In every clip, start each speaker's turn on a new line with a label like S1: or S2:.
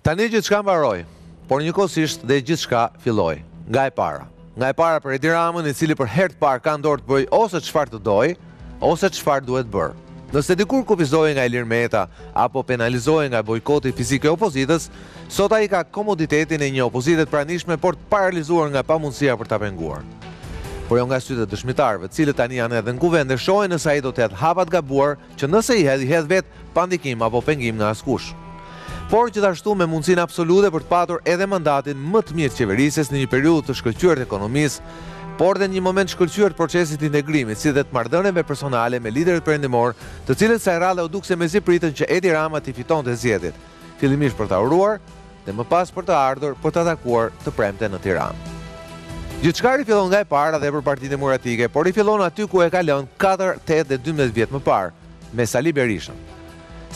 S1: Tani gjithçka mbaroi, por njëkohësisht dhe gjithçka filloi nga e para. Nga e para për Edi Ramën, i cili për herë të parë ka dorë të bëjë ose çfarë të dojë, ose çfarë duhet bërë. Nëse dikur kufizohej nga Ilir Meta apo penalizohej nga bojkoti fizik e opozitës, sot ai ka komoditetin e një opozite të pranishme, por të paralizuar nga pamundësia për ta penguar. Por jo nga sytë e dëshmitarëve, cilët tani janë edhe në kuvend dhe shohin nëse ai do të jetë hapa të gabuar, që nëse i hedh vetë pa ndikim apo pengim nga askush. Por gjithashtu me mundësinë absolute për të patur edhe mandatin më të mirë të qeverisjes në një periudhë të shkëlqyer të ekonomisë, por dhe një moment shkëlqyer të procesit të integrimit, si dhe të marrëdhënieve personale me liderët perëndimor, të cilët sa rradhe u dukse mezi pritën që Edi Rama t'i fitonte zgjedhjet, fillimisht për ta uruar dhe më pas për të ardhur për ta takuar të premte në Tiranë. Gjithçka rifillon nga e para dhe për Partinë Demokratike, por rifillon aty ku e ka lënë 4, 8 dhe 12 vjet më parë, me Sali Berishën.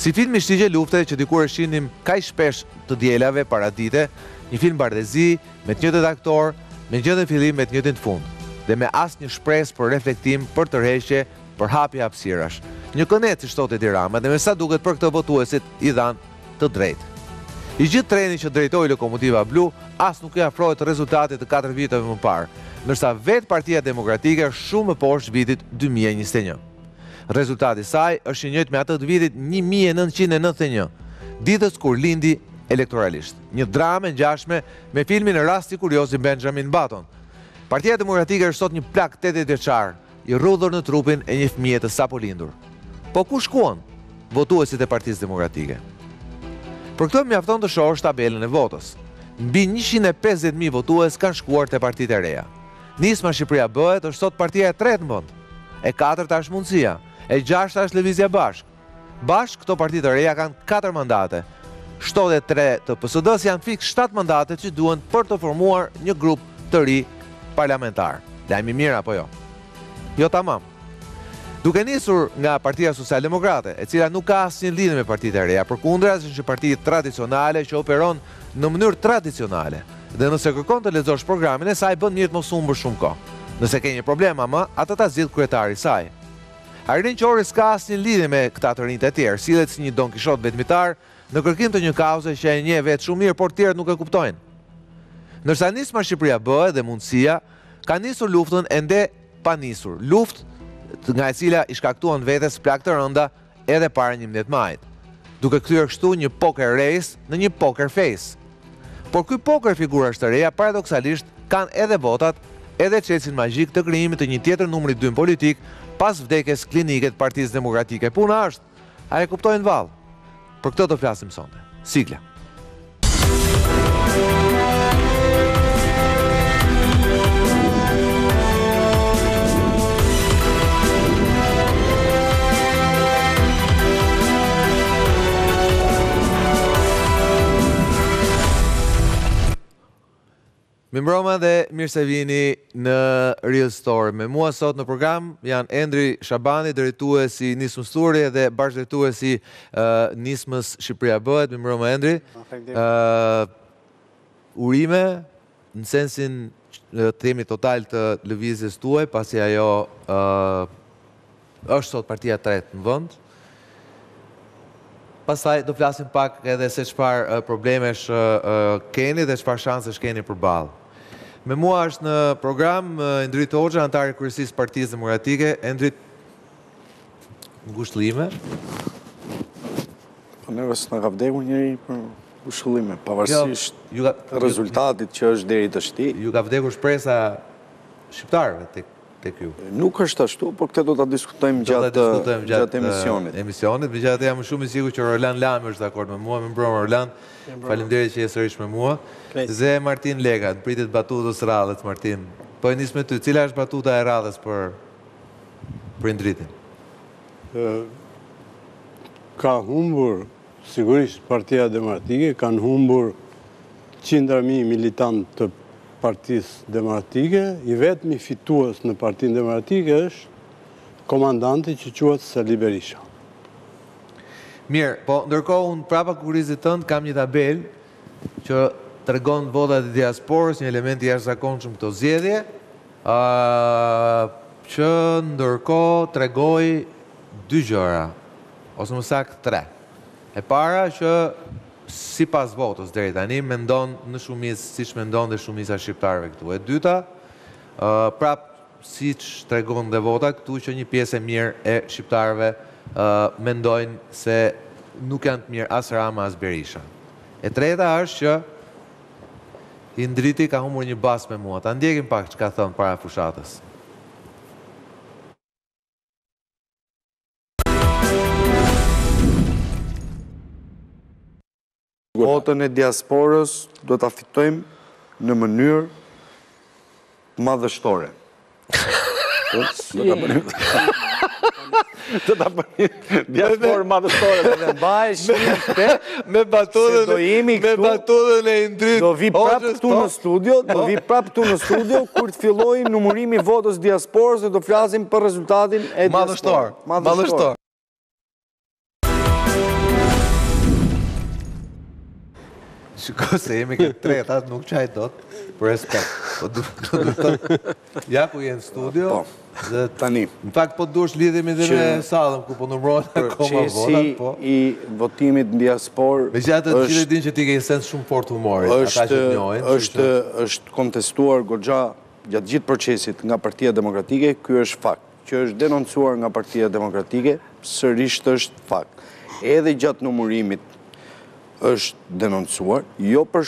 S1: Si film i shtigje lufte që dikur e shihnim kaq shpesh të dielave para dite, një film bardhëzi me të njëjtët aktor, me njëjtën fillim me të njëjtin fund, dhe me asnjë shpresë për reflektim, për tërheqje, për hapje hapësirash. Një kënec, si thotë Edi Rama, dhe me sa duket për këtë votuesit i dhanë të drejtë. I gjithë treni që drejtoi Lokomotiva Blu as nuk i afrohet rezultatit të 4 viteve më parë, ndërsa vetë Partia Demokratike është shumë më poshtë vitit 2021. Rezultati saj është i njëjtë me atë të vitit 1991, ditës kur lindi elektoralisht. Një dramë e ngjashme me filmin e Rasti kurioz i Benjamin Button. Partia Demokratike është sot një plak 80 vjeçar, i rrudhur në trupin e një fëmije të sapo lindur. Po ku shkuan votuesit e Partisë Demokratike? Për këtë mjafton të shohësh tabelën e votës. Mbi 150.000 votues kanë shkuar te partitë e reja. Nisma Shqipëria Bëhet është sot partia e 3 në vend. E 4-ta është Mundësia, e 6-ta është Lëvizja Bashk. Bashk këto partitë të reja kanë 4 mandate. 73 të PSD-s janë fiks 7 mandate që duhen për të formuar një grup të ri parlamentar. Lajmi mirë apo jo? Jo tamam. Duke nisur nga Partia Social-Demokrate, e cila nuk ka asnjë lidhje me partitë e reja, përkundra është një parti tradicionale që operon në mënyrë tradicionale. Dhe nëse kërkon të lexosh programin e saj, bën mirë të mos humbësh shumë kohë. Nëse ke një problem ama, atë ta zgjidh kryetari i saj. Arin Qori s'ka asnjë lidhje me këta të rinjtë e tjerë, sillet si një Don Kishot vetmitar në kërkim të një kauze që e njeh vetë shumë mirë, por të tjerët nuk e kuptojnë. Ndërsa Nisma Shqipëria Bëhet dhe Mundësia ka nisur luftën ende pa nisur, luftë nga e cila i shkaktuan vetes plak të rënda edhe para 11 majit, duke kthyer kështu një poker race në një poker face. Por ky poker figurash të reja paradoksalisht kanë edhe votat, edhe çelësin magjik të krijimit të një tjetër numri 2 politik pas vdekjes klinike të Partisë Demokratike. Puna është, a e kuptojnë vallë? Për këtë do flasim sonte. Sigla. Mirëmbrëma dhe mirë se vini në Real Story. Me mua sot në program janë Endri Shabani, drejtuesi Nismës Thuri dhe bashkëdrejtuesi Nismës Shqipëria Bëhet. Mirëmbrëma Endri. Urime në sensin themi total të lëvizjes tuaj, pasi ajo është sot partia e 3 në vend. Pastaj do flasim pak edhe se çfarë problemesh keni dhe çfarë shansesh keni përballë. Me mua është në program Endrit Hoxha, antar i kryesisë Partisë Demokratike. Endrit, ngushëllime.
S2: Po neve s'na ka vdekur njëri për ngushëllime, pavarësisht rezultatit që është deri të shti.
S1: Ju ka vdekur shpresa shqiptarëve tek ju. Nuk
S2: është ashtu, por këtë do ta diskutojmë gjatë emisionit.
S1: Megjithatë jam shumë i sigurt që Roland Lami është dakord me mua. Mirëmbrëma Roland. Faleminderit që je sërish me mua. Dhe Martin Lega, pritet batutës radhës, Martin. Po e nis me ty, cila është batuta e radhës për Endritin?
S3: Ka humbur, sigurisht, Partia Demokratike, kanë humbur 100.000 militant të Partisë Demokratike, i vetmi fitues në Partinë Demokratike është komandanti që quhet Sali Berisha.
S1: Mirë, po ndërkohë unë prapa kurizit tënd kam një tabel që tregon votat e diasporës, një element i jashtëzakonshëm këto zgjedhje, që ndërkohë tregoi 2 gjëra, ose më saktë 3. E para që si pas votës deri tani, mendon në shumicë, siç mendon dhe shumica shqiptarëve këtu. E dyta, prap siç tregon dhe vota këtu që një pjesë e mirë e shqiptarëve mendojnë se nuk janë të mirë as Rama as Berisha. E treta është që Indriti ka humbur një bas me mua. Ta ndjekim pak çka thon para fushatës.
S2: Votën e diasporës do ta fitojmë në mënyrë madhështore. Do ta bënim diasporë madhështore, do të mbahesh
S1: me batudën e Indrit.
S2: Do vi prapë këtu në studio, kur të fillojë numërimi i votës diasporës dhe do flasim për rezultatin e diasporës. Madhështor.
S1: Shiko se jemi këtë treta, nuk qaj dot, për respekt. Ja ku jenë studio, dhe
S2: tani.
S1: Në fakt po dush lidhemi dhe me sallën, ku po numërojnë akoma votat, po.
S2: Procesi i votimit në diasporë
S1: me që atë të cilë din që ti ke sens shumë fort humorit, ata që të njojnë.
S2: është kontestuar goxha gjatë gjithë procesit nga Partia Demokratike, ky është fakt. Që është denoncuar nga Partia Demokratike, sërish është fakt. Edhe gjatë numërimit është denoncuar, jo për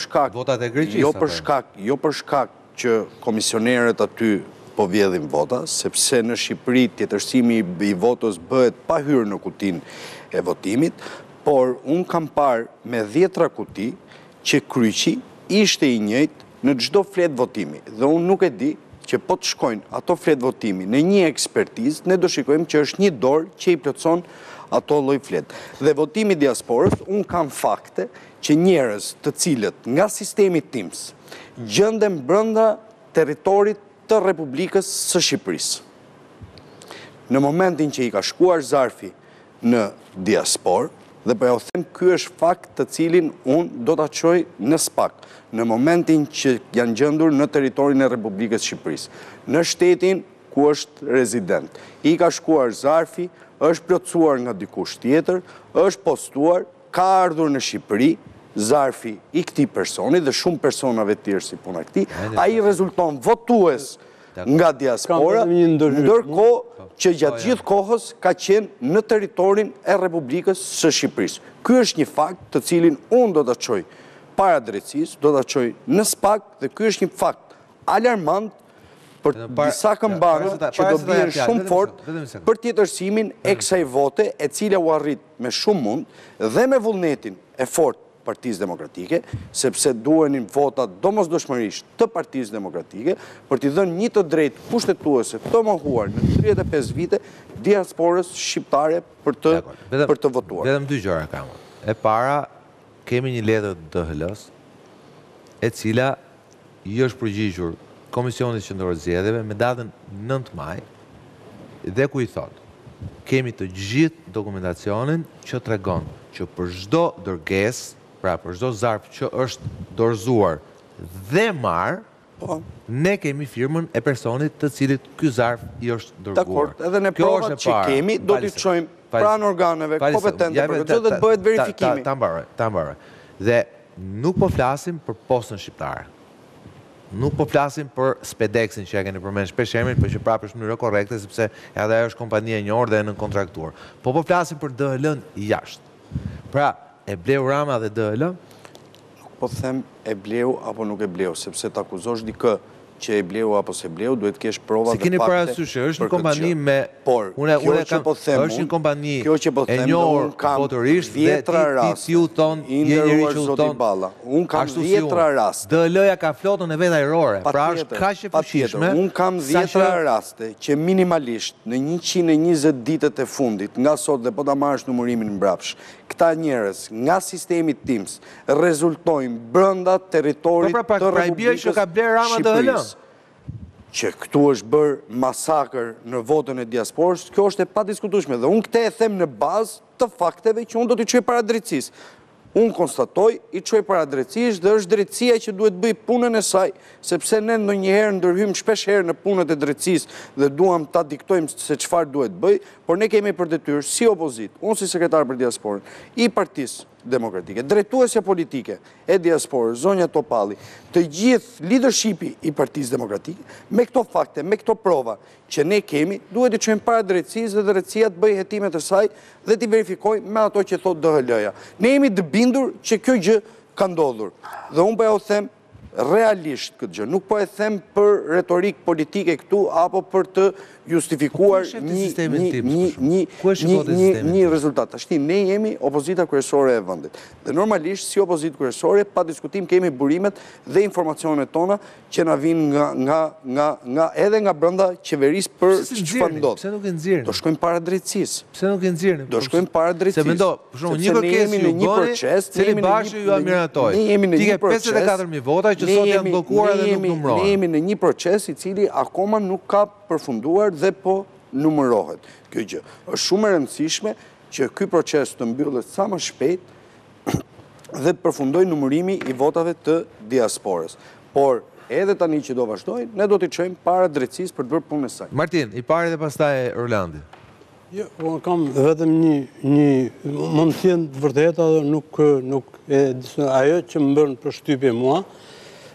S2: shkak që komisionerët aty po vjedhin vota, sepse në Shqipëri tjetërsimi i votës bëhet pa hyrë në kutinë e votimit, por unë kam parë me 10 kuti që kryqi ishte i njëjtë në çdo fletë votimi. Dhe unë nuk e di që po të shkojnë ato fletë votimi në një ekspertizë, ne do shikojmë që është një dorë që i plotson ato lloj fletë. Dhe votimi diasporës, unë kam fakte që njerëz të cilët nga sistemi TIMS gjenden brenda territorit të Republikës së Shqipërisë. Në momentin që i ka shkuar zarfi në diasporë, dhe po ja u them ky është fakt të cilin unë do ta çoj në SPAK, në momentin që janë gjendur në territorin e Republikës së Shqipërisë, në shtetin ku është rezident. I ka shkuar zarfi, është plotësuar nga dikush tjetër, është postuar, ka ardhur në Shqipëri, zarfi i këtij personi dhe shumë personave të tjerë si puna e këtij, ai rezulton votues nga diaspora, ndërkohë që gjatë gjithë kohës ka qenë në territorin e Republikës së Shqipërisë. Ky është një fakt të cilin unë do ta çoj para drejtësisë, do ta çoj në SPAK dhe ky është një fakt alarmant për disa këmbana që do bien shumë fort për tjetërsimin e kësaj vote e cila u arrit me shumë mund dhe me vullnetin e fort Partisë Demokratike, sepse duhenin vota domosdoshmërisht të Partisë Demokratike për t'i dhënë një të drejtë kushtetuese të mohuar në 35 vite diasporës shqiptare për të votuar.
S1: Vetëm dy gjëra kam. E para, kemi një letër të DHL-s, e cila i është përgjigjur Komisionit Qendror Zgjedhjeve me datën 9 maj, dhe ku i thotë, kemi të gjithë dokumentacionin që tregon që për çdo dërgesë, pra për çdo zarf që është dorëzuar dhe marrë, ne kemi firmën e personit të cilit ky zarf i është dërguar.
S2: Dakor, edhe në provat që kemi, do t'i çojmë pranë organeve kompetente për këtë dhe të bëhet verifikimi.
S1: Ta mbaroj. Dhe nuk po flasim për postën shqiptare. Nuk po flasim për Spedexin që ja keni përmend shpesh emrin, por që prapë është në mënyrë korrekte sepse edhe ajo është kompania e njohur dhe e nënkontraktuar. Po flasim për DHL-n jashtë. Pra, e bleu Rama dhe DHL?
S2: Nuk po them e bleu apo nuk e bleu, sepse të akuzosh dikë që e bleu apo se bleu, duhet kesh prova dhe fakte.
S1: Si keni parasysh, është një kompani me...
S2: Por, kjo që po them
S1: është një kompani e njohur botërisht dhe ti u ton, je njëri që u ton,
S2: unë kam 10 raste.
S1: DHL-ja ka flotën e vet ajrore, pra është kaq e fuqishme.
S2: Unë kam 10 raste që minimalisht në 120 ditët e fundit, nga sot dhe po ta marrësh numërimin mbrapsh, këta njerëz nga sistemi TIMS rezultojnë brenda territorit të Republikës Shqipërisë. Që këtu është bërë masakër në votën e diasporës, kjo është e padiskutueshme dhe unë këtë e them në bazë të fakteve që unë do t'i çoj para drejtësisë. Unë konstatoj, i çoj para drejtësisë dhe është drejtësia që duhet bëj punën e saj, sepse ne ndonjëherë ndërhyjmë shpesh herë në punët e drejtësisë dhe duam ta diktojmë se çfarë duhet bëj, por ne kemi për detyrë si opozitë, unë si sekretar për diasporën, i Partisë Demokratike, drejtuesja politike e diasporës, Zonja Topalli, të gjithë leadershipi i Partisë Demokratike, me këto fakte, me këto prova që ne kemi, duhet të çojmë para drejtësisë dhe drejtësia të bëjë hetimet e saj dhe t'i verifikojë me ato që thot DHL-ja. Ne jemi të bindur që kjo gjë ka ndodhur. Dhe unë po ja u them realisht këtë gjë. Nuk po e them për retorik politike këtu, apo për të justifikuar një rezultat. Ashti, ne jemi opozita kryesore e vendit. Dhe normalisht, si opozita kryesore, pa diskutim kemi burimet dhe informacionet tona që na vinë edhe nga brenda qeverisë për çfarë ndodh.
S1: Pse nuk e nxjerrni?
S2: Do shkojmë para drejtësisë.
S1: Pse nuk e nxjerrni?
S2: Do shkojmë para drejtësisë.
S1: Se mendo, për shembull, një kërkesë ju bëni, cili bashkë ju miratoi. Ti ke 54.000 vota që sot janë bllokuar dhe nuk numërohen.
S2: Ne jemi në një proces i cili akoma nuk ka përfunduar dhe po numërohet. Kjo gjë është shumë e rëndësishme që ky proces të mbyllet sa më shpejt dhe përfundoj numërimi i votave të diasporës. Por edhe tani që do vazhdojnë, ne do t'i çojmë para drejtësisë për të bërë punën e saj.
S1: Martin, i pari dhe pastaj Orlandi.
S3: Jo, unë kam vetëm mund të jenë vërteta dhe nuk e ajo që më bën përshtypje mua.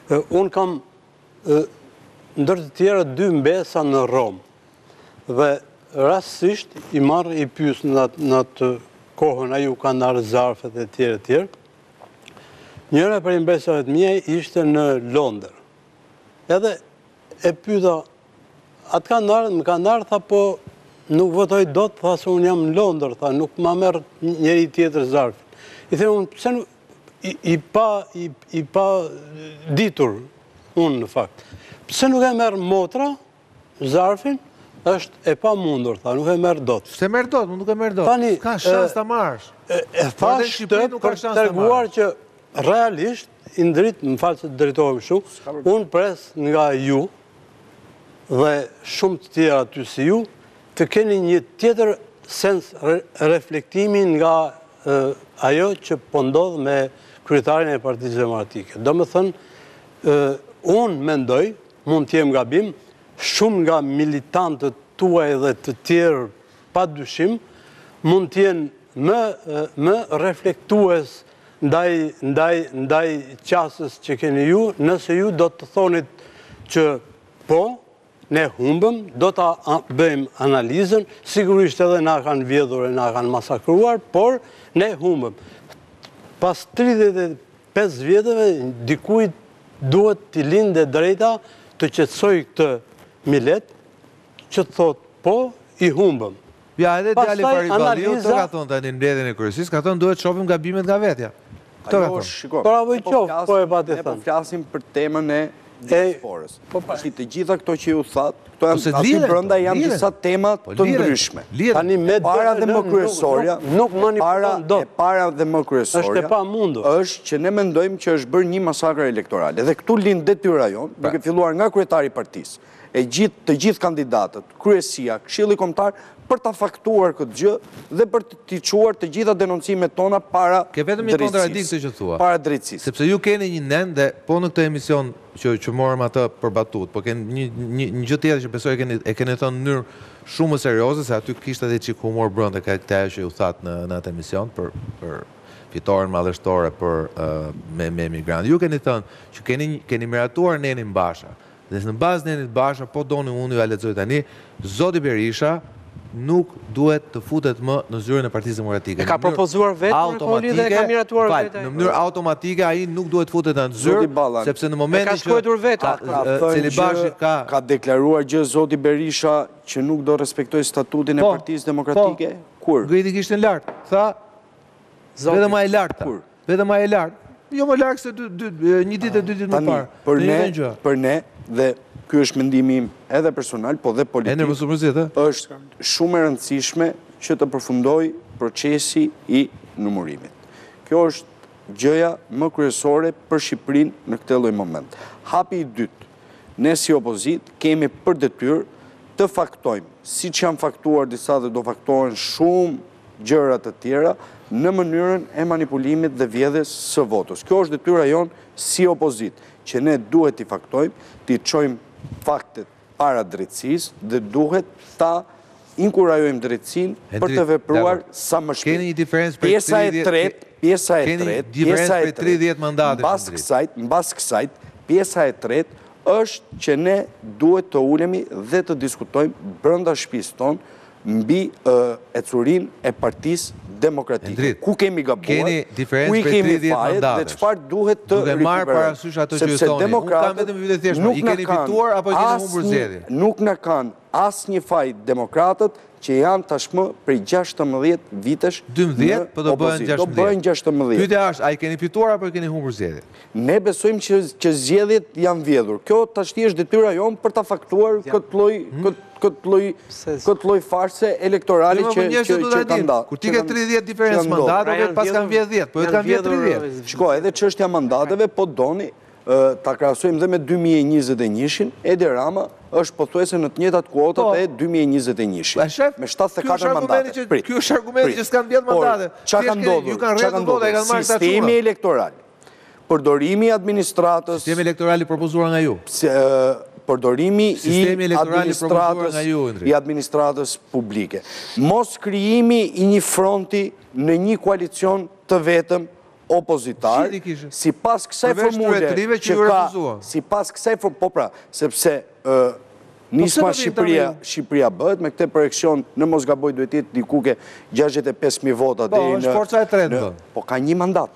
S3: Unë kam ndër të tjera 2 mbesa në Rom. Dhe rastësisht i marrë i pyes në atë kohën, a ju ka ndarë zarfet e tjere. Njëra për mbesave të mia ishte në Londër. Edhe e pyeta, atë ka ndarë, më ka ndarë, tha po nuk votoj dot, tha se unë jam në Londër, tha nuk ma merr njëri tjetër zarfin. I them unë, pse i pa ditur unë në fakt. Pse nuk e merr motra zarfin? Është e pa mundur, tha, nuk e merr dot.
S1: Se merr dot, nuk e merr dot. Ka shans ta marrësh.
S3: E thash të për të treguar që realisht, i ndrit, më falë se të drejtohem shumë, unë pres nga ju dhe shumë të tjera aty si ju, të keni një tjetër sens reflektimi nga ajo që po ndodh me kryetarin e Partisë Demokratike. Do më thënë, unë mendoj, mund t'jem gabim, shumë nga militantët tuaj dhe të tjerë pa dyshim, mund t'jenë më reflektues ndaj qasës që keni ju, nëse ju do të thonit që po, ne humbëm, do të bëjmë analizën, sigurisht edhe na kanë vjedhur e na kanë masakruar, por ne humbëm. Pas 35 vjetëve, dikujt duhet t'i lindë drejta të qetësoj këtë milet, që të thot, po, i humbëm.
S1: Ja, edhe djali Farid Balliu, të ka thonë tani në mbledhjen e kryesisë, ka thonë duhet shohim gabimet nga vetja. Këtë ka thonë.
S3: Bravo i qoftë, po e pati thënë.
S2: Ne po flasim për temën e diasporës. Të gjitha këto që ju thatë, këto janë aty brenda janë disa tema të ndryshme.
S3: Tani me
S2: para dhe më kryesorja, para dhe më kryesorja,
S3: është e pamundur.
S2: Është që ne mendojmë që është bërë një masakër elektorale. Dhe këtu lind detyra jon, duke filluar nga kryetari i partisë, të gjithë kandidatët, kryesia, Këshilli Kombëtar, për ta faktuar këtë gjë dhe për t'i çuar të gjitha denoncimet tona para drejtësisë.
S1: Ke vetëm një kontradiktë që thua.
S2: Para drejtësisë.
S1: Sepse ju keni një nen dhe po në këtë emision që morëm atë për batut, po keni një gjë tjetër që besoj e keni thënë në mënyrë shumë serioze, se aty kishte edhe çik humor brenda këtë ajo që ju thatë në atë emision për fitoren madhështore me emigrantë. Ju keni thënë që keni miratuar Nenin Basha. Dhe në bazë Nenit Basha, po doni unë ju a lexoj tani, Zoti Berisha nuk duhet të futet më në zyrën e Partisë Demokratike.
S4: E ka propozuar vetë Nikoli dhe e ka miratuar vetë.
S1: Në mënyrë automatike ai nuk duhet futet në zyrë, sepse në momentin
S4: që ka shkruar vetë.
S1: Celibashi
S2: ka deklaruar gjë Zoti Berisha që nuk do respektoj statutin e Partisë Demokratike. Kur?
S1: Griti kishte lart. Tha vetëm ai lart. Vetëm ai lart. Jo më larg se një ditë e 2 ditë më parë.
S2: Për ne dhe ky është mendimi im edhe personal, po dhe politik, është shumë e rëndësishme që të përfundoj procesi i numërimit. Kjo është gjëja më kryesore për Shqipërinë në këtë lloj moment. Hapi i dytë, ne si opozit kemi për detyrë të faktojmë, siç janë faktuar disa dhe do faktohen shumë gjëra të tjera, në mënyrën e manipulimit dhe vjedhjes së votës. Kjo është detyra jonë si opozit, që ne duhet t'i faktojmë, t'i çojmë faktet para drejtësisë dhe duhet ta inkurajojmë drejtësinë për të vepruar sa më shpejt.
S1: Keni një diferencë për 30
S2: Pjesa e tretë, mbas kësaj, pjesa e tretë është që ne duhet të ulemi dhe të diskutojmë brenda shtëpisë tonë mbi ecurinë e Partisë Demokratike. Ku kemi gabuar, ku i kemi fajet dhe çfarë duhet të
S1: rikuperojmë. Duke marrë parasysh ato që ju thoni. Unë kam vetëm pyetje thjeshtë, i keni fituar apo i keni humbur zgjedhjen?
S2: Nuk na kanë asnjë faj demokratët që janë tashmë prej 16 vitesh
S1: 12, po do bëhen 16.
S2: Do bëhen 16.
S1: Pyetja është, a i keni fituar apo i keni humbur zgjedhjen?
S2: Ne besojmë që zgjedhjet janë vjedhur. Kjo tashti është detyra jonë për ta faktuar këtë lloj farse elektorale që kanë dalë.
S1: Kur ti ke 30 diferencë mandateve, pas kanë vjedh 10, po kanë vjedh 30.
S2: Shko, edhe çështja mandateve, po doni ta krahasojmë dhe me 2021-shin, Edi Rama është pothuajse në të njëjtat kuotat e 2021-shin. Me 74 mandate.
S1: Ky është argumenti që s'kan vjedh mandate.
S2: Çka ka ndodhur? Sistemi elektoral, përdorimi i administratës.
S1: Sistemi elektoral i propozuar nga ju.
S2: Përdorimi i administratës publike. Mos krijimi i një fronti në një koalicion të vetëm opozitar, si pas kësaj formule që ka, si pas kësaj formule, po pra, sepse nisma Shqipëria bëhet, me këte projekcion në mos gaboj duhet jetë dikuke 65.000 vota.
S1: Po, është forca e tretë.
S2: Po, ka një mandat.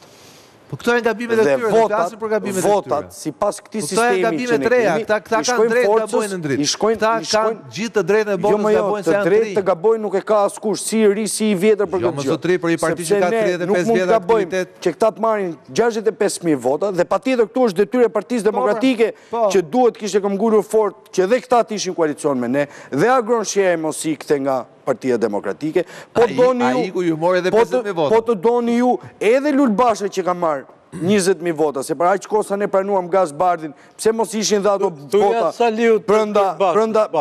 S1: Po këto e gabimet e tyre, dhe klasin për gabimet e tyre.
S2: Votat, si pas këti sistemi që ne kemi,
S1: këta kanë drejt të bojnë në dritë. Këta kanë gjithë të drejt në bojnë se bojnë se janë tri.
S2: Të drejt të gabojnë nuk e ka askush, si i ri, si i vjetër për këtë gjë.
S1: Jo, më zotri, për i parti që ka 35 vjetë aktivitet.
S2: Që këta të marrin 65.000 vota, dhe patjetër këtu është detyre Partisë Demokratike që duhet kishte këmbgulur fort që dhe këta të ishin koalicion me ne, dhe Agron Shqia mos i kthej nga Partia Demokratike, po të doni ju edhe Lulbashe që ka marrë 20.000 vota, se për aq kosa ne pranuam Gaz Bardhin, pse mos ishin dhe ato vota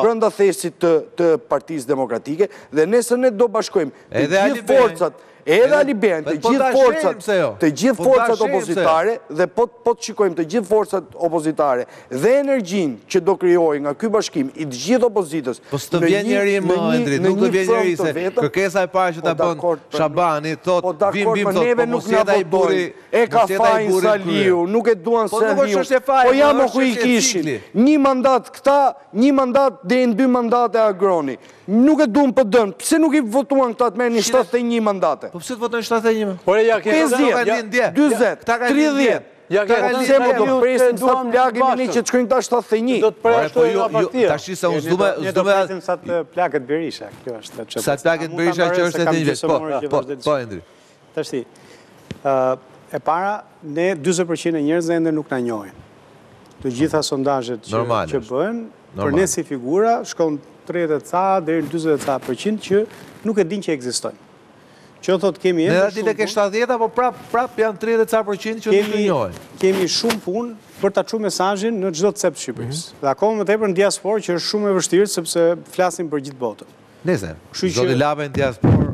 S2: brenda thesit të Partisë Demokratike, dhe nesër ne do bashkojmë të gjithë forcat, edhe Aliben, të gjithë forcat opozitare, dhe po të shikojmë të gjithë forcat opozitare, dhe energjin që do krijoj nga ky bashkim i të gjithë opozitës.
S1: Po së të vjen njeri më Endrit, nuk të vjen njeri se kërkesa e parë që ta bën Shabani, thot, vim, thot, po mos jeta i buri,
S2: e ka fajin Saliu, nuk e duan Saliu, po jam o ku i kishin, një mandat këta, një mandat dhe në 2 mandate Agroni, nuk e duan për dënë, pse nuk i votuan këta të merrnin 71 mandate?
S1: Po pse të votojnë 71?
S2: 50, 20, 30. Se po do presim sa plagën një që të shkojnë ta 71.
S3: Do të përjashtojnë nga partia.
S1: Ta shi se unë s'dume...
S5: Ne do presim sa të plagët Berisha.
S1: Sa të plagët Berisha që është e një vetë. Po, Endri.
S5: Ta shti, e para, ne 20% e njerëzve ende nuk na njohin. Të gjitha sondazhet që bëhen, për ne si figura, shkon 30 ca deri në 40% që nuk e din që ekzistojnë. Që thot kemi
S1: ende shumë. Ne ke 70 apo prap janë 30% që nuk e njohin.
S5: Kemi shumë punë për ta çuar mesazhin në çdo cep të Shqipërisë. Dhe akoma më tepër në diasporë që është shumë e vështirë sepse flasim për gjithë botën.
S1: Nëse, zoti Labe në diasporë.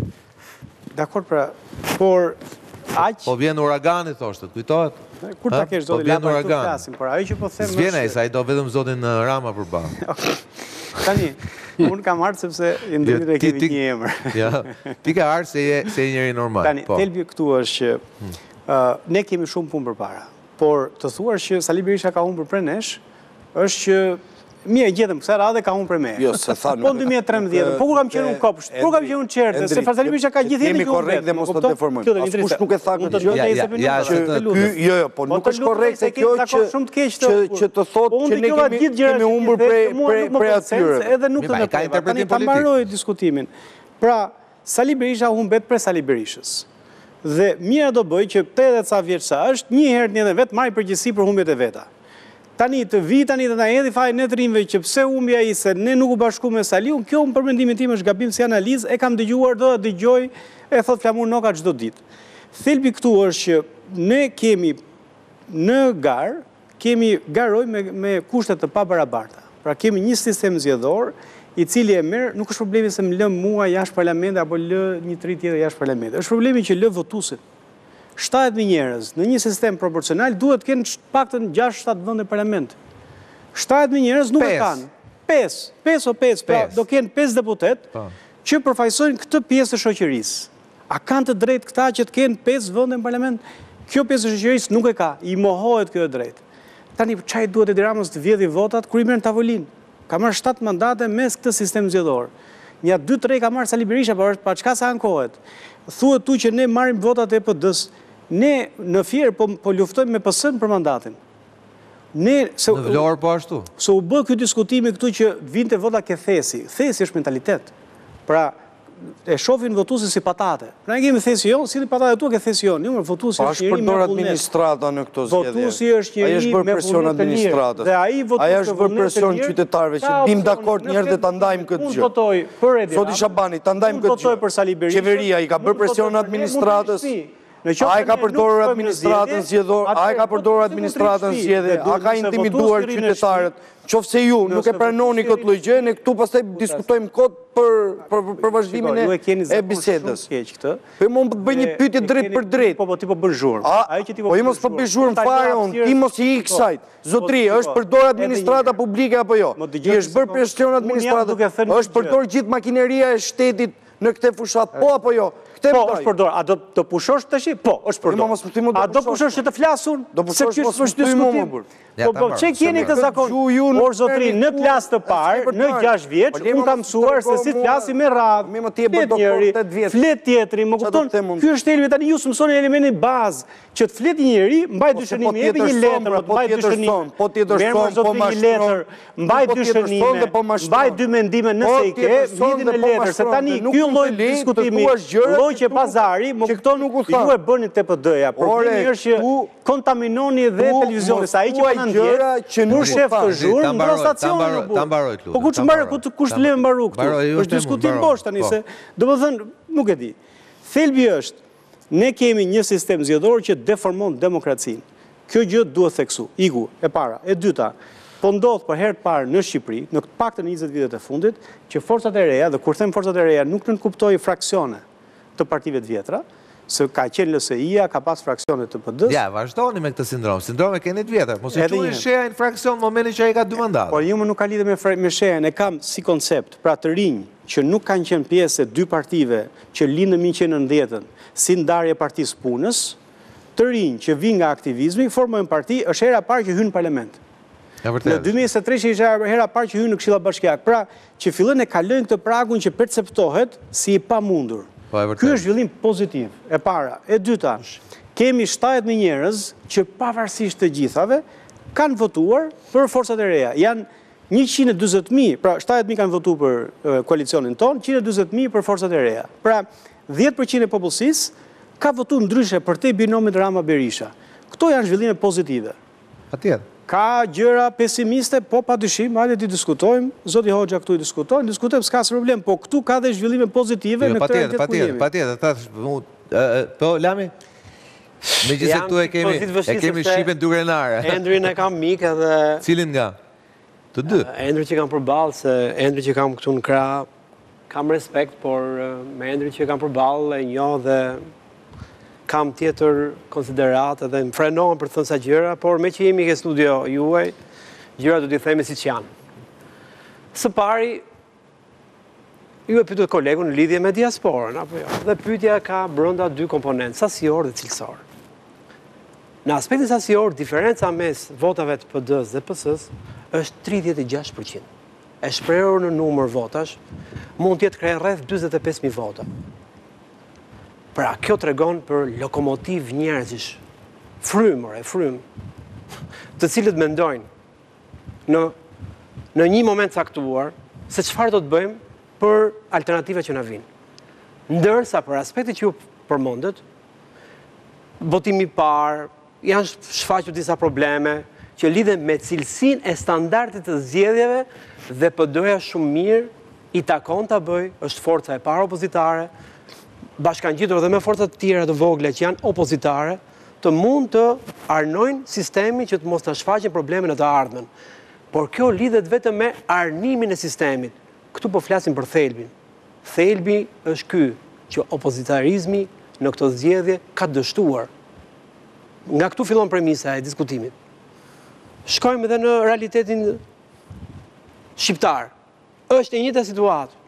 S5: Dakor, pra, por aq.
S1: Po vjen uragani thoshte, kujtohet?
S5: Kur ta kesh zoti Labe këtu flasim, por ajo që po them.
S1: S'vjen ai, sa ai do vetëm zotin Rama përballë.
S5: Tani, unë kam ardhë sepse i ndërmjet e kemi një emër.
S1: Ti ka ardhë se je njëri normal.
S5: Tani, thelbi këtu është që ne kemi shumë punë përpara, por të thuar që Sali Berisha ka humbur prej nesh, është që mi e gjetëm kësa radhe ka humbur prej me.
S2: Jo, se tha
S5: Po në 2013, po kur kam qenë unë kopsht, kur kam qenë unë qertë, se Sali Berisha ka gjithë
S2: jemi korrekt dhe mos të deformojmë. Askush nuk e tha këtë gjë. Jo, po nuk është korrekt se kjo që të thotë që ne kemi humbur prej atyre.
S5: Edhe nuk të nëpeva, tani ta mbaroj diskutimin. Pra, Sali Berisha humbet prej Sali Berishës. Dhe mira do bëj që 80 ca vjeç sa është, një herë një dhe vetë marrë përgjegjësi për humbjet e veta. Tani të vi, tani të na hedhi faj ne të rinjve që pse humbja i se ne nuk u bashku me Saliun, kjo për mendimin tim është gabim si analizë, e kam dëgjuar, do të dëgjoj, e thot Flamur Noka çdo ditë. Thelbi këtu është që ne kemi në garë, kemi garoj me kushtet të pabarabarta. Pra kemi një sistem zgjedhor i cili e merr, nuk është problemi se më lë mua jashtë parlamentit apo lë një tri tjetër jashtë parlamentit. Është problemi që lë votuesit. 70.000 njerëz në një sistem proporcional duhet të kenë paktën 6-7 vende parlament. 70.000 njerëz nuk e kanë. 5, pra do kenë 5 deputet që përfaqësojnë këtë pjesë të shoqërisë. A kanë të drejtë këta që të kenë 5 vende në parlament? Kjo pjesë të shoqërisë nuk e ka, i mohohet kjo e drejtë. Tani çaj duhet Edi Ramës të vjedhë votat kur i merr në tavolinë. Ka marrë 7 mandate mes këtë sistem zgjedhor. Nja 2-3 ka marrë Sali Berisha, pa çka sa ankohet. Thuhet tu që ne marrim votat e PD-s. Ne në Fier po luftojmë me PS-n për mandatin. Në
S1: Vlorë po ashtu.
S5: Se u bë ky diskutimi këtu që vinte vota ke thesi. Thesi është mentalitet. Pra e shohin votuesit si patate. Ne kemi thesi jo, si patate tu ke thesi jo. Ne votuesi
S2: është njëri me administrata në këto zgjedhje.
S5: Votuesi është njëri me presion administratës. Dhe ai votues
S2: bërë presion qytetarëve që dim dakord njerëz të ta ndajmë këtë gjë.
S5: Unë votoj për Edi Ramën.
S2: Soti Shabani, ta ndajmë këtë gjë.
S5: Votoj për Sali Berisha.
S2: Qeveria i ka bërë presion administratës. A e ka përdorur administratën zgjedhore, a e ka përdorur administratën zgjedhje, a ka intimiduar qytetarët. Qofse ju nuk e pranoni këtë lloj gjë, ne këtu pastaj diskutojmë kot për vazhdimin e bisedës. Po mund të bëj një pyetje drejt për drejt.
S5: Po ti po bën zhurmë.
S2: Po i mos po bëj zhurmë fare unë, ti mos i ik kësaj. Zotri, është përdor administrata publike apo jo? Ti është bërë presion administratës, është përdor gjithë makineria e shtetit në këtë fushat, po apo jo?
S5: Po, është përdor. A do të pushosh tash? Po, është përdor. A do pushosh që të flasun?
S2: Do pushosh mos më diskutim.
S5: Po, çe keni këtë zakon? Por zotri, në klasë të parë, në 6 vjeç, unë kam mësuar se si të flasim me radhë. Flet njëri, flet tjetri, më kupton? Ky është thelbi tani ju mësoni elementin bazë që të flet njëri, mbaj dyshënim, jepi një letër, mbaj dyshënim.
S2: Po tjetër son, po
S5: mashtron, mbaj dyshënime, mbaj dy mendime nëse i ke, vidin e letër, se tani ky lloj diskutimi, lloj pazari, më kupton, ju e bëni TPD-ja, problemi është që kontaminoni dhe televizionin, sa ai që po na ndjek, kur shef të zhurmë, ndro stacionin në burg. Po kush të lëmë mbaru këtu? Është diskutim bosh tani se, domethënë, nuk e di. Thelbi është, ne kemi një sistem zgjedhor që deformon demokracinë. Kjo gjë duhet theksu. Iku, e para. E dyta, po ndodh për herë të parë në Shqipëri, në të paktën 20 vitet e fundit, që forcat e reja, dhe kur them forcat e reja, nuk nënkuptoj fraksione të partive të vjetra, se ka qenë LSI-a, ka pas fraksione të PD-s.
S1: Ja, vazhdoni me këtë sindrom. Sindrom e keni të vjetra. Mos i quajnë sheja në fraksion në momentin që ai ka 2 mandate.
S5: Po ju më nuk ka lidhje me shejen, e kam si koncept, pra të rinj që nuk kanë qenë pjesë e 2 partive që lindën 1990-ën, si ndarje partisë punës, të rinj që vinë nga aktivizmi, formojnë parti, është hera parë që hynë në parlament. Në 2023 që ishte hera parë që hynë në Këshilla Bashkiake, pra që fillojnë e kalojnë këtë pragun që perceptohet si i pamundur. Ky është zhvillim pozitiv, e para. E dyta, kemi 70.000 njerëz që pavarësisht të gjithave kanë votuar për forcat e reja. Janë 140.000, pra 70.000 kanë votuar për koalicionin ton, 140.000 për forcat e reja. Pra 10% e popullsisë ka votuar ndryshe për te binomit Rama Berisha. Këto janë zhvillime pozitive.
S1: Patjetër.
S5: Ka gjëra pesimiste, po pa dyshim, hajde ti diskutojmë, zoti Hoxha këtu i diskutojmë, s'ka problem, po këtu ka dhe zhvillime pozitive në këtë realitet ku jemi.
S1: Patjetër, po Lami, me gjithse këtu e kemi Shqipen dugrenare.
S4: Endrin e kam mik edhe...
S1: Cilin nga? Të dy?
S4: Endri që kam përballë, se endri që kam këtu në krah, kam respekt, por me endri që kam përballë, e njoh dhe kam tjetër konsiderat edhe më frenohen për thënë sa gjëra, por me që jemi ke studio juaj, gjëra do t'i themi si që janë. Së pari, ju e pyetët kolegun në lidhje me diasporën, apo jo, dhe pyetja ka brenda 2 komponentë, sasior dhe cilësor. Në aspektin sasior, diferenca mes votave të PD-s dhe PS-s është 36%. E shprehur në numër votash, mund t'jetë krejë rreth 45.000 vota. Pra, kjo të regon për lokomotiv njerëzish, frymër, të cilët mendojnë në një moment caktuar se çfarë do të bëjmë për alternativat që na vinë. Ndërsa për aspektet që ju përmendet, votimi i parë, janë shfaqur disa probleme që lidhen me cilësinë e standardit të zgjedhjeve dhe PD-ja shumë mirë i takon ta bëj, është forca e parë opozitare, bashkangjitur dhe me forcat të tjera të vogla që janë opozitare, të mund të arnojnë sistemin që të mos të shfaqen probleme në të ardhmen. Por kjo lidhet vetëm me arnimin e sistemit. Këtu po flasim për thelbin. Thelbi është ky që opozitarizmi në këto zgjedhje ka dështuar. Nga këtu fillon premisa e diskutimit. Shkojmë edhe në realitetin shqiptar. Është e njëjta situatë.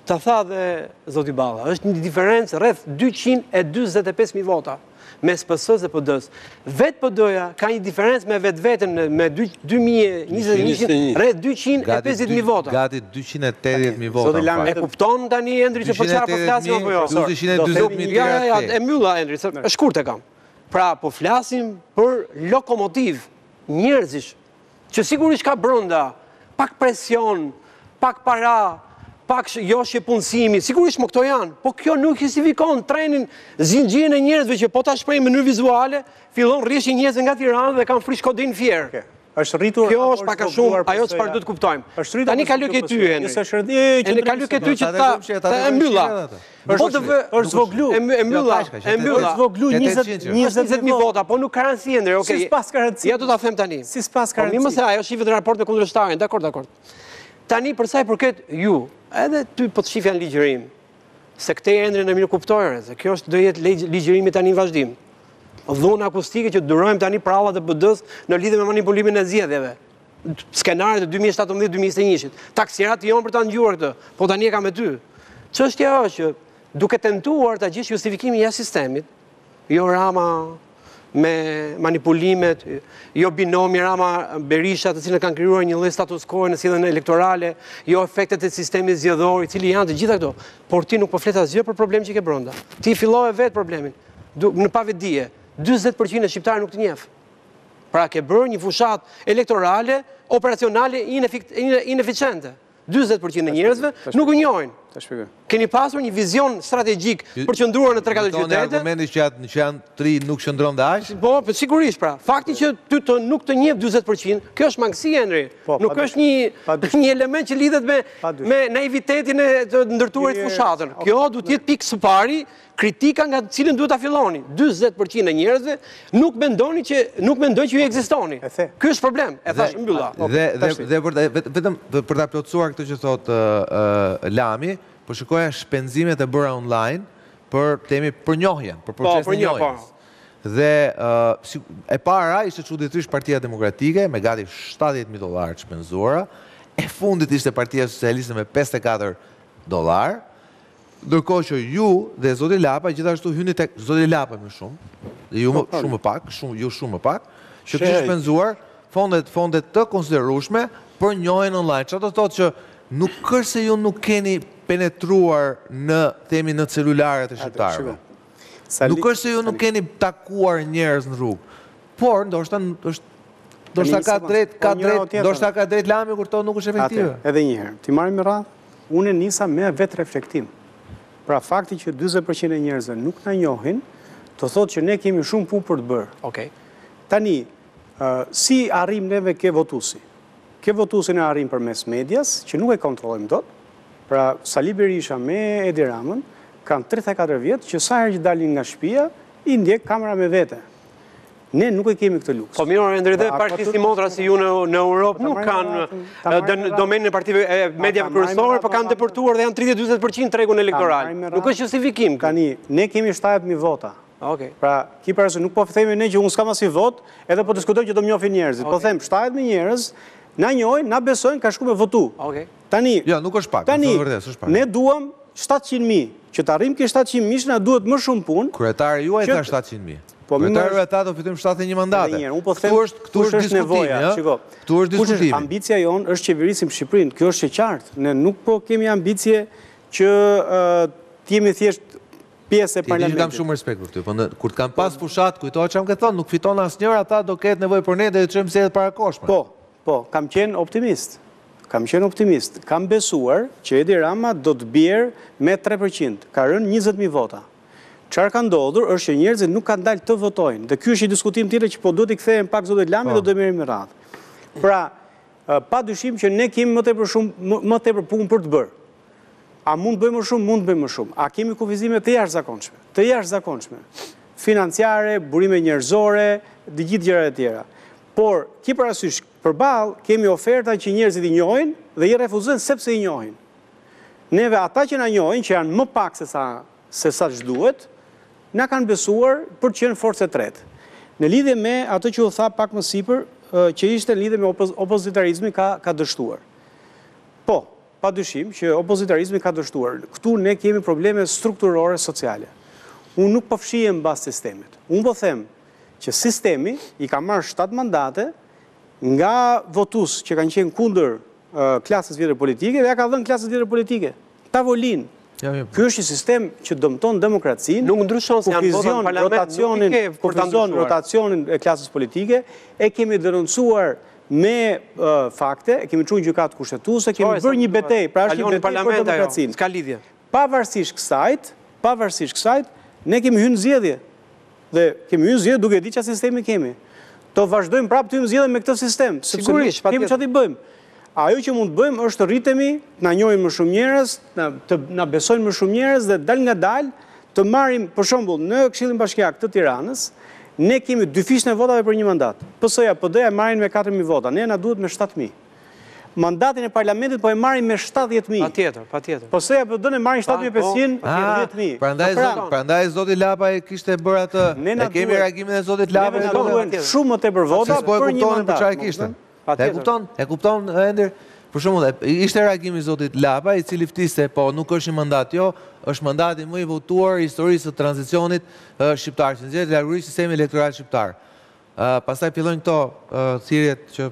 S4: Ta tha dhe zoti Balla, është një diferencë rreth 245.000 vota mes PS-s dhe PD-s. Vetë PD-ja ka një diferencë me vetveten me 2021 rreth 250.000 vota.
S1: Gati 280.000 vota.
S4: E kupton tani Endri që po çfarë po flasim apo jo?
S1: 240.000.
S4: Ja, e mbylla Endri, e shkurt e kam. Pra po flasim për lokomotiv njerëzish që sigurisht ka brenda pak presion, pak para, pak joshje punësimi, sigurisht më këto janë, po kjo nuk justifikon trenin, zinxhirin e njerëzve që po ta shpreh në mënyrë vizuale, fillon rrjeshin njerëz nga Tirana dhe kanë frishkodin fier.
S5: Është rritur.
S4: Kjo është pak a shumë ajo çfarë duhet kuptojmë. Tani kaloj ke ty Henri. Ne kaloj ke ty që ta e mbylla.
S5: Është zvoglu.
S4: E mbylla. Është
S5: zvoglu 20.000
S4: vota, po nuk ka rëndësi Henri, okay.
S5: Si pas ka rëndësi.
S4: Ja do ta them tani.
S5: Si pas ka
S4: rëndësi. Po mos e ajo shifet në raportin kundërshtarin, dakor. Tani për sa i përket ju, edhe ty po të shifja në ligjërim, se këtë Endri në mirë kuptojre, se kjo është do jetë ligjërimi tani në vazhdim. Dhunë akustike që durojmë tani prallat e PD-s në lidhje me manipulimin e zgjedhjeve. Skenaret e 2017-2021. Taksirat janë për ta ngjuar këtë, po tani e kam me ty. Çështja është që duke tentuar ta gjesh justifikimin jashtë sistemit, jo Rama me manipulimet, jo binomi Rama-Berisha të cilët kanë krijuar një lloj status quo në sjelljen elektorale, jo efektet e sistemit zgjedhor, i cili janë të gjitha këto, por ti nuk po flet asgjë për problemin që ke brenda. Ti fillove vetë problemin. Në pavetdije, 40% e shqiptarë nuk të njeh. Pra ke bërë një fushat elektorale, operacionale ineficiente. 40% e njerëzve nuk u njohin. Keni pasur një vizion strategjik për qëndruar në 3-4 qytete.
S1: Argumenti që janë 3 nuk qëndron dhe aq?
S4: Po, sigurisht pra. Fakti që ty nuk të njeh 40%, kjo është mangësi Henri. Nuk është një element që lidhet me naivitetin e të ndërtuarit fushatën. Kjo duhet të jetë pikë së pari, kritika nga cilën duhet ta filloni. 40% e njerëzve nuk mendojnë që ju ekzistoni. Ky është problem. E thash mbylla.
S1: Dhe vetëm për ta plotësuar këtë që thot Lami, po shikoja shpenzimet e bëra online për temi për njohjen, për procesin e njohjes. Dhe e para ishte çuditërisht Partia Demokratike me gati $70.000 shpenzuara, e fundit ishte Partia Socialiste me $54, ndërkohë që ju dhe zoti Lapa gjithashtu hyni tek zoti Lapa më shumë, dhe ju shumë më pak, ju shumë më pak, që kishte shpenzuar fondet të konsiderueshme për njohjen online. Çfarë do të thotë që nuk është se ju nuk keni penetruar në celularet e shqiptarëve. Nuk është se ju nuk keni takuar njerëz në rrugë, por ndoshta ka drejt Lami kur to nuk është efektive.
S5: Edhe një herë, ti marrim me radhë, unë nisa me vetë reflektim. Pra fakti që 40% e njerëzve nuk na njohin, të thotë që ne kemi shumë punë për të bërë.
S4: Okej.
S5: Tani, si arrim neve ke votuesi? Ke votuesin e arrim përmes medias, që nuk e kontrollojmë dot. Pra Sali Berisha me Edi Ramën kanë 34 vjet që sa herë që dalin nga shtëpia, i ndjek kamera me vete. Ne nuk e kemi këtë luks.
S4: Po mirë, Endri, dhe partitë motra si ju në Europë nuk kanë domenin e partive mediave kryesore, po kanë deportuar dhe janë 30-40% tregun elektoral. Nuk është justifikim.
S5: Tani, ne kemi 70.000 vota. Pra, ki parasysh nuk po themi ne që unë s'kam asnjë vot, edhe po diskutoj që do më njohin njerëzit. Po them 70.000 njerëz na njohin, na besojnë, ka shku me votu. Tani,
S1: jo, nuk është pak.
S5: Tani, ne duam 700.000. Që të arrim ke 700.000, na duhet më shumë punë.
S1: Kryetari juaj tha 700.000. Kryetari juaj tha do fitojmë 71 mandate.
S5: Këtu është nevoja.
S1: Këtu është diskutimi.
S5: Ambicia jonë është qeverisim Shqipërinë. Kjo është e qartë. Ne nuk po kemi ambicje që të jemi thjesht pjesë e parlamentit.
S1: Ti kam shumë respekt për ty, po kur të kam pas fushat, kujtohet çam ke thonë, nuk fiton asnjëra, ata do ketë nevojë për ne dhe të çojmë zgjedhjet parakoshme.
S5: Po, kam qenë optimist. Kam besuar që Edi Rama do të bjerë me 3%. Ka rënë 20.000 vota. Çfarë ka ndodhur është që njerëzit nuk kanë dalë të votojnë. Dhe ky është një diskutim tjetër që po duhet i kthehen pak zotit Lami dhe do merrem me radhë. Pra, padyshim që ne kemi më tepër punë për të bërë. A mund të bëjmë më shumë? Mund të bëjmë më shumë. A kemi kufizime të jashtëzakonshme? Financiare, burime njerëzore, dhe gjithë gjërat e tjera. Por, ki parasysh, përballë kemi oferta që njerëzit i njohin dhe i refuzojnë sepse i njohin. Neve ata që na njohin, që janë më pak se sa ç'duhet, na kanë besuar për të qenë forcë e tretë. Në lidhje me atë që u tha pak më sipër, që ishte në lidhje me opozitarizmin ka dështuar. Po, padyshim që opozitarizmi ka dështuar. Këtu ne kemi probleme strukturore sociale. Unë nuk po fshihem mbas sistemit. Unë po them që sistemi i ka marrë 7 mandate nga votues që kanë qenë kundër klasës vjetër politike dhe ja ka dhënë klasës vjetër politike. Tavolin. Ky është një sistem që dëmton demokracinë,
S4: nuk ndryshon se janë vota në parlament,
S5: kufizon rotacionin e klasës politike, e kemi denoncuar me fakte, e kemi çuar gjykatë kushtetuese, kemi bërë një betejë, pra është një betejë për demokracinë.
S4: S'ka lidhje.
S5: Pavarësisht kësaj, ne kemi hyrë në zgjedhje. Dhe kemi hyrë në zgjedhje duke ditë çfarë sistemi kemi. Do vazhdojmë prapë të hyjmë në zgjedhje me këtë sistem, sepse kemi çfarë të bëjmë. Ajo që mund të bëjmë është të rritemi, na njohin më shumë njerëz, na besojnë më shumë njerëz dhe dal nga dal të marrim, për shembull, në Këshillin Bashkiak të Tiranës, ne kemi 2 fish në votave për një mandat. PS-ja, PD-ja marrin me 4.000 vota, ne na duhet me 7.000. Mandatin e parlamentit po e marrin me 70.000.
S4: Patjetër.
S5: PS-ja, PD-n e marrin 7.500, 10.000.
S1: Prandaj zoti Lapaj kishte bërë atë. Ne kemi reagimin e zotit Lapaj.
S5: Ne duhen shumë më tepër vota për një mandat.
S1: E kupton Ender? Për shembull, ishte reagimi i zotit Lapa, i cili ftiste, po nuk është një mandat, jo, është mandati më i votuar i historisë së tranzicionit shqiptar, që nxjerrët largërisht sistemi elektoral shqiptar. Pastaj fillojnë këto thirrjet që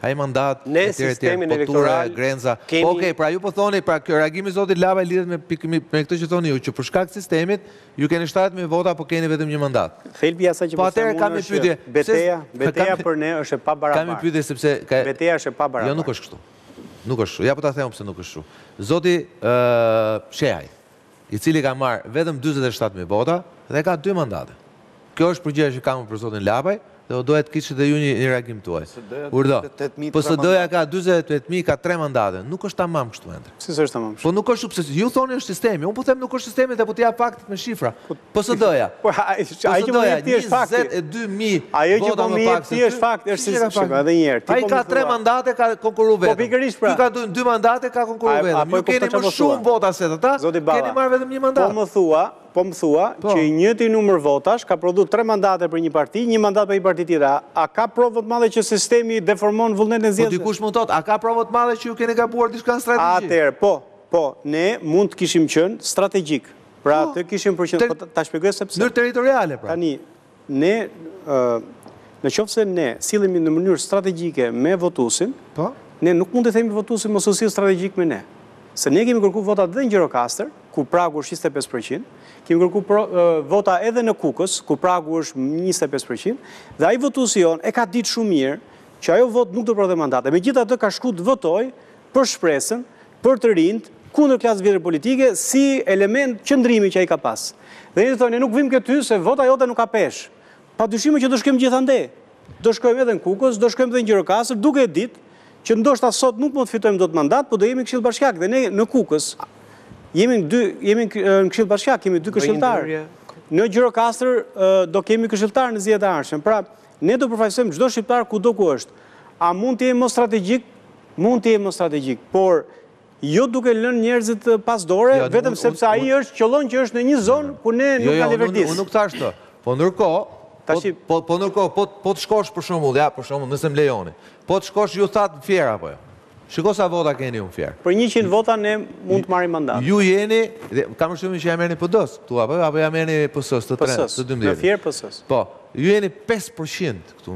S1: ai mandat,
S4: ne sistemin elektoral
S1: Grenza. Okej, pra ju po thoni, pra ky reagimi i zotit Lapa lidhet me këtë që thoni ju, që për shkak të sistemit ju keni 7.000 vota, po keni vetëm një mandat.
S5: Thelbi asaj që po them unë, betejë për ne është e pabarabartë.
S1: Kam një pyetje sepse
S5: betejë është e pabarabartë.
S1: Jo, nuk është kështu. Nuk është kështu. Ja po ta them pse nuk është kështu. Zoti Shehaj, i cili ka marrë vetëm 47.000 vota dhe ka 2 mandate. Kjo është përgjigje që kam për zotin Lapaj. Do duhet kishte dhe ju një reagim tuaj. Urdo. PSD-ja ka 48.000, ka 3 mandate. Nuk është tamam kështu endre.
S5: Si s'është tamam kështu?
S1: Po nuk është pse ju thoni është sistemi. Unë po them nuk është sistemi, dhe po t'ja faktit me shifra. PSD-ja.
S5: Po ai që më jep ti është fakti.
S1: 22.000 vota më pak se
S5: ti është fakti, është sistemi. Edhe një herë.
S1: Ai ka 3 mandate, ka konkurru vetëm.
S5: Po pikërisht pra.
S1: Ti ka 2 mandate, ka konkurru vetëm. Ju keni më shumë vota se ata. Keni marrë vetëm një mandat.
S5: Po më thua që i njëjti numër votash ka prodhuar 3 mandate për një parti, një mandat për një parti tjetër. A ka provë të madhe që sistemi deformon vullnetin e zgjedhjeve?
S1: Po dikush mund të thotë, a ka provë të madhe që ju keni gabuar diçka në strategji?
S5: Atëherë, po, ne mund të kishim qenë strategjik. Pra, të kishim përqendruar, ta shpjegoj sepse.
S1: Ndër territoriale pra.
S5: Tani, ne në qoftë se ne sillemi në mënyrë strategjike me votuesin, ne nuk mund të themi votuesin mos u sill strategjik me ne. Se ne kemi kërkuar vota edhe në Gjirokastër, ku pragu është 25%, kemi kërkuar vota edhe në Kukës, ku pragu është 25%, dhe ai votuesi jon e ka ditë shumë mirë që ajo vot nuk do prodhë mandate. Megjithatë ka shkuar të votojë për shpresën, për të rinjt, kundër klasës vjetër politike, si element qëndrimi që ai ka pas. Dhe ne thonë, ne nuk vim këty se vota jote nuk ka pesh. Padyshim që do shkojmë gjithande. Do shkojmë edhe në Kukës, do shkojmë edhe në Gjirokastër, duke ditë që ndoshta sot nuk mund të fitojmë dot mandat, po do jemi në Këshill Bashkiak dhe ne në Kukës jemi në Këshill Bashkiak, kemi 2 këshilltarë. Në Gjirokastër do kemi këshilltar në zgjedhjet e ardhshme. Pra, ne do përfaqësojmë çdo shqiptar kudo ku është. A mund të jemi më strategjik? Mund të jemi më strategjik, por jo duke lënë njerëzit pas dore, vetëm sepse ai është qëllon që është në një zonë ku ne nuk ka leverdis.
S1: Unë nuk thash të. Po ndërkohë, po të shkosh për shembull, nëse më lejoni. Po të shkosh ju thatë Fier apo jo? Shiko sa vota keni unë Fier.
S5: Për 100 vota ne mund të marrim mandat.
S1: Ju jeni, kam përshtypjen që ja merrni PD-s, apo ja merrni PS-s të 12.
S5: Në Fier PS-s.
S1: Po, ju jeni 5% këtu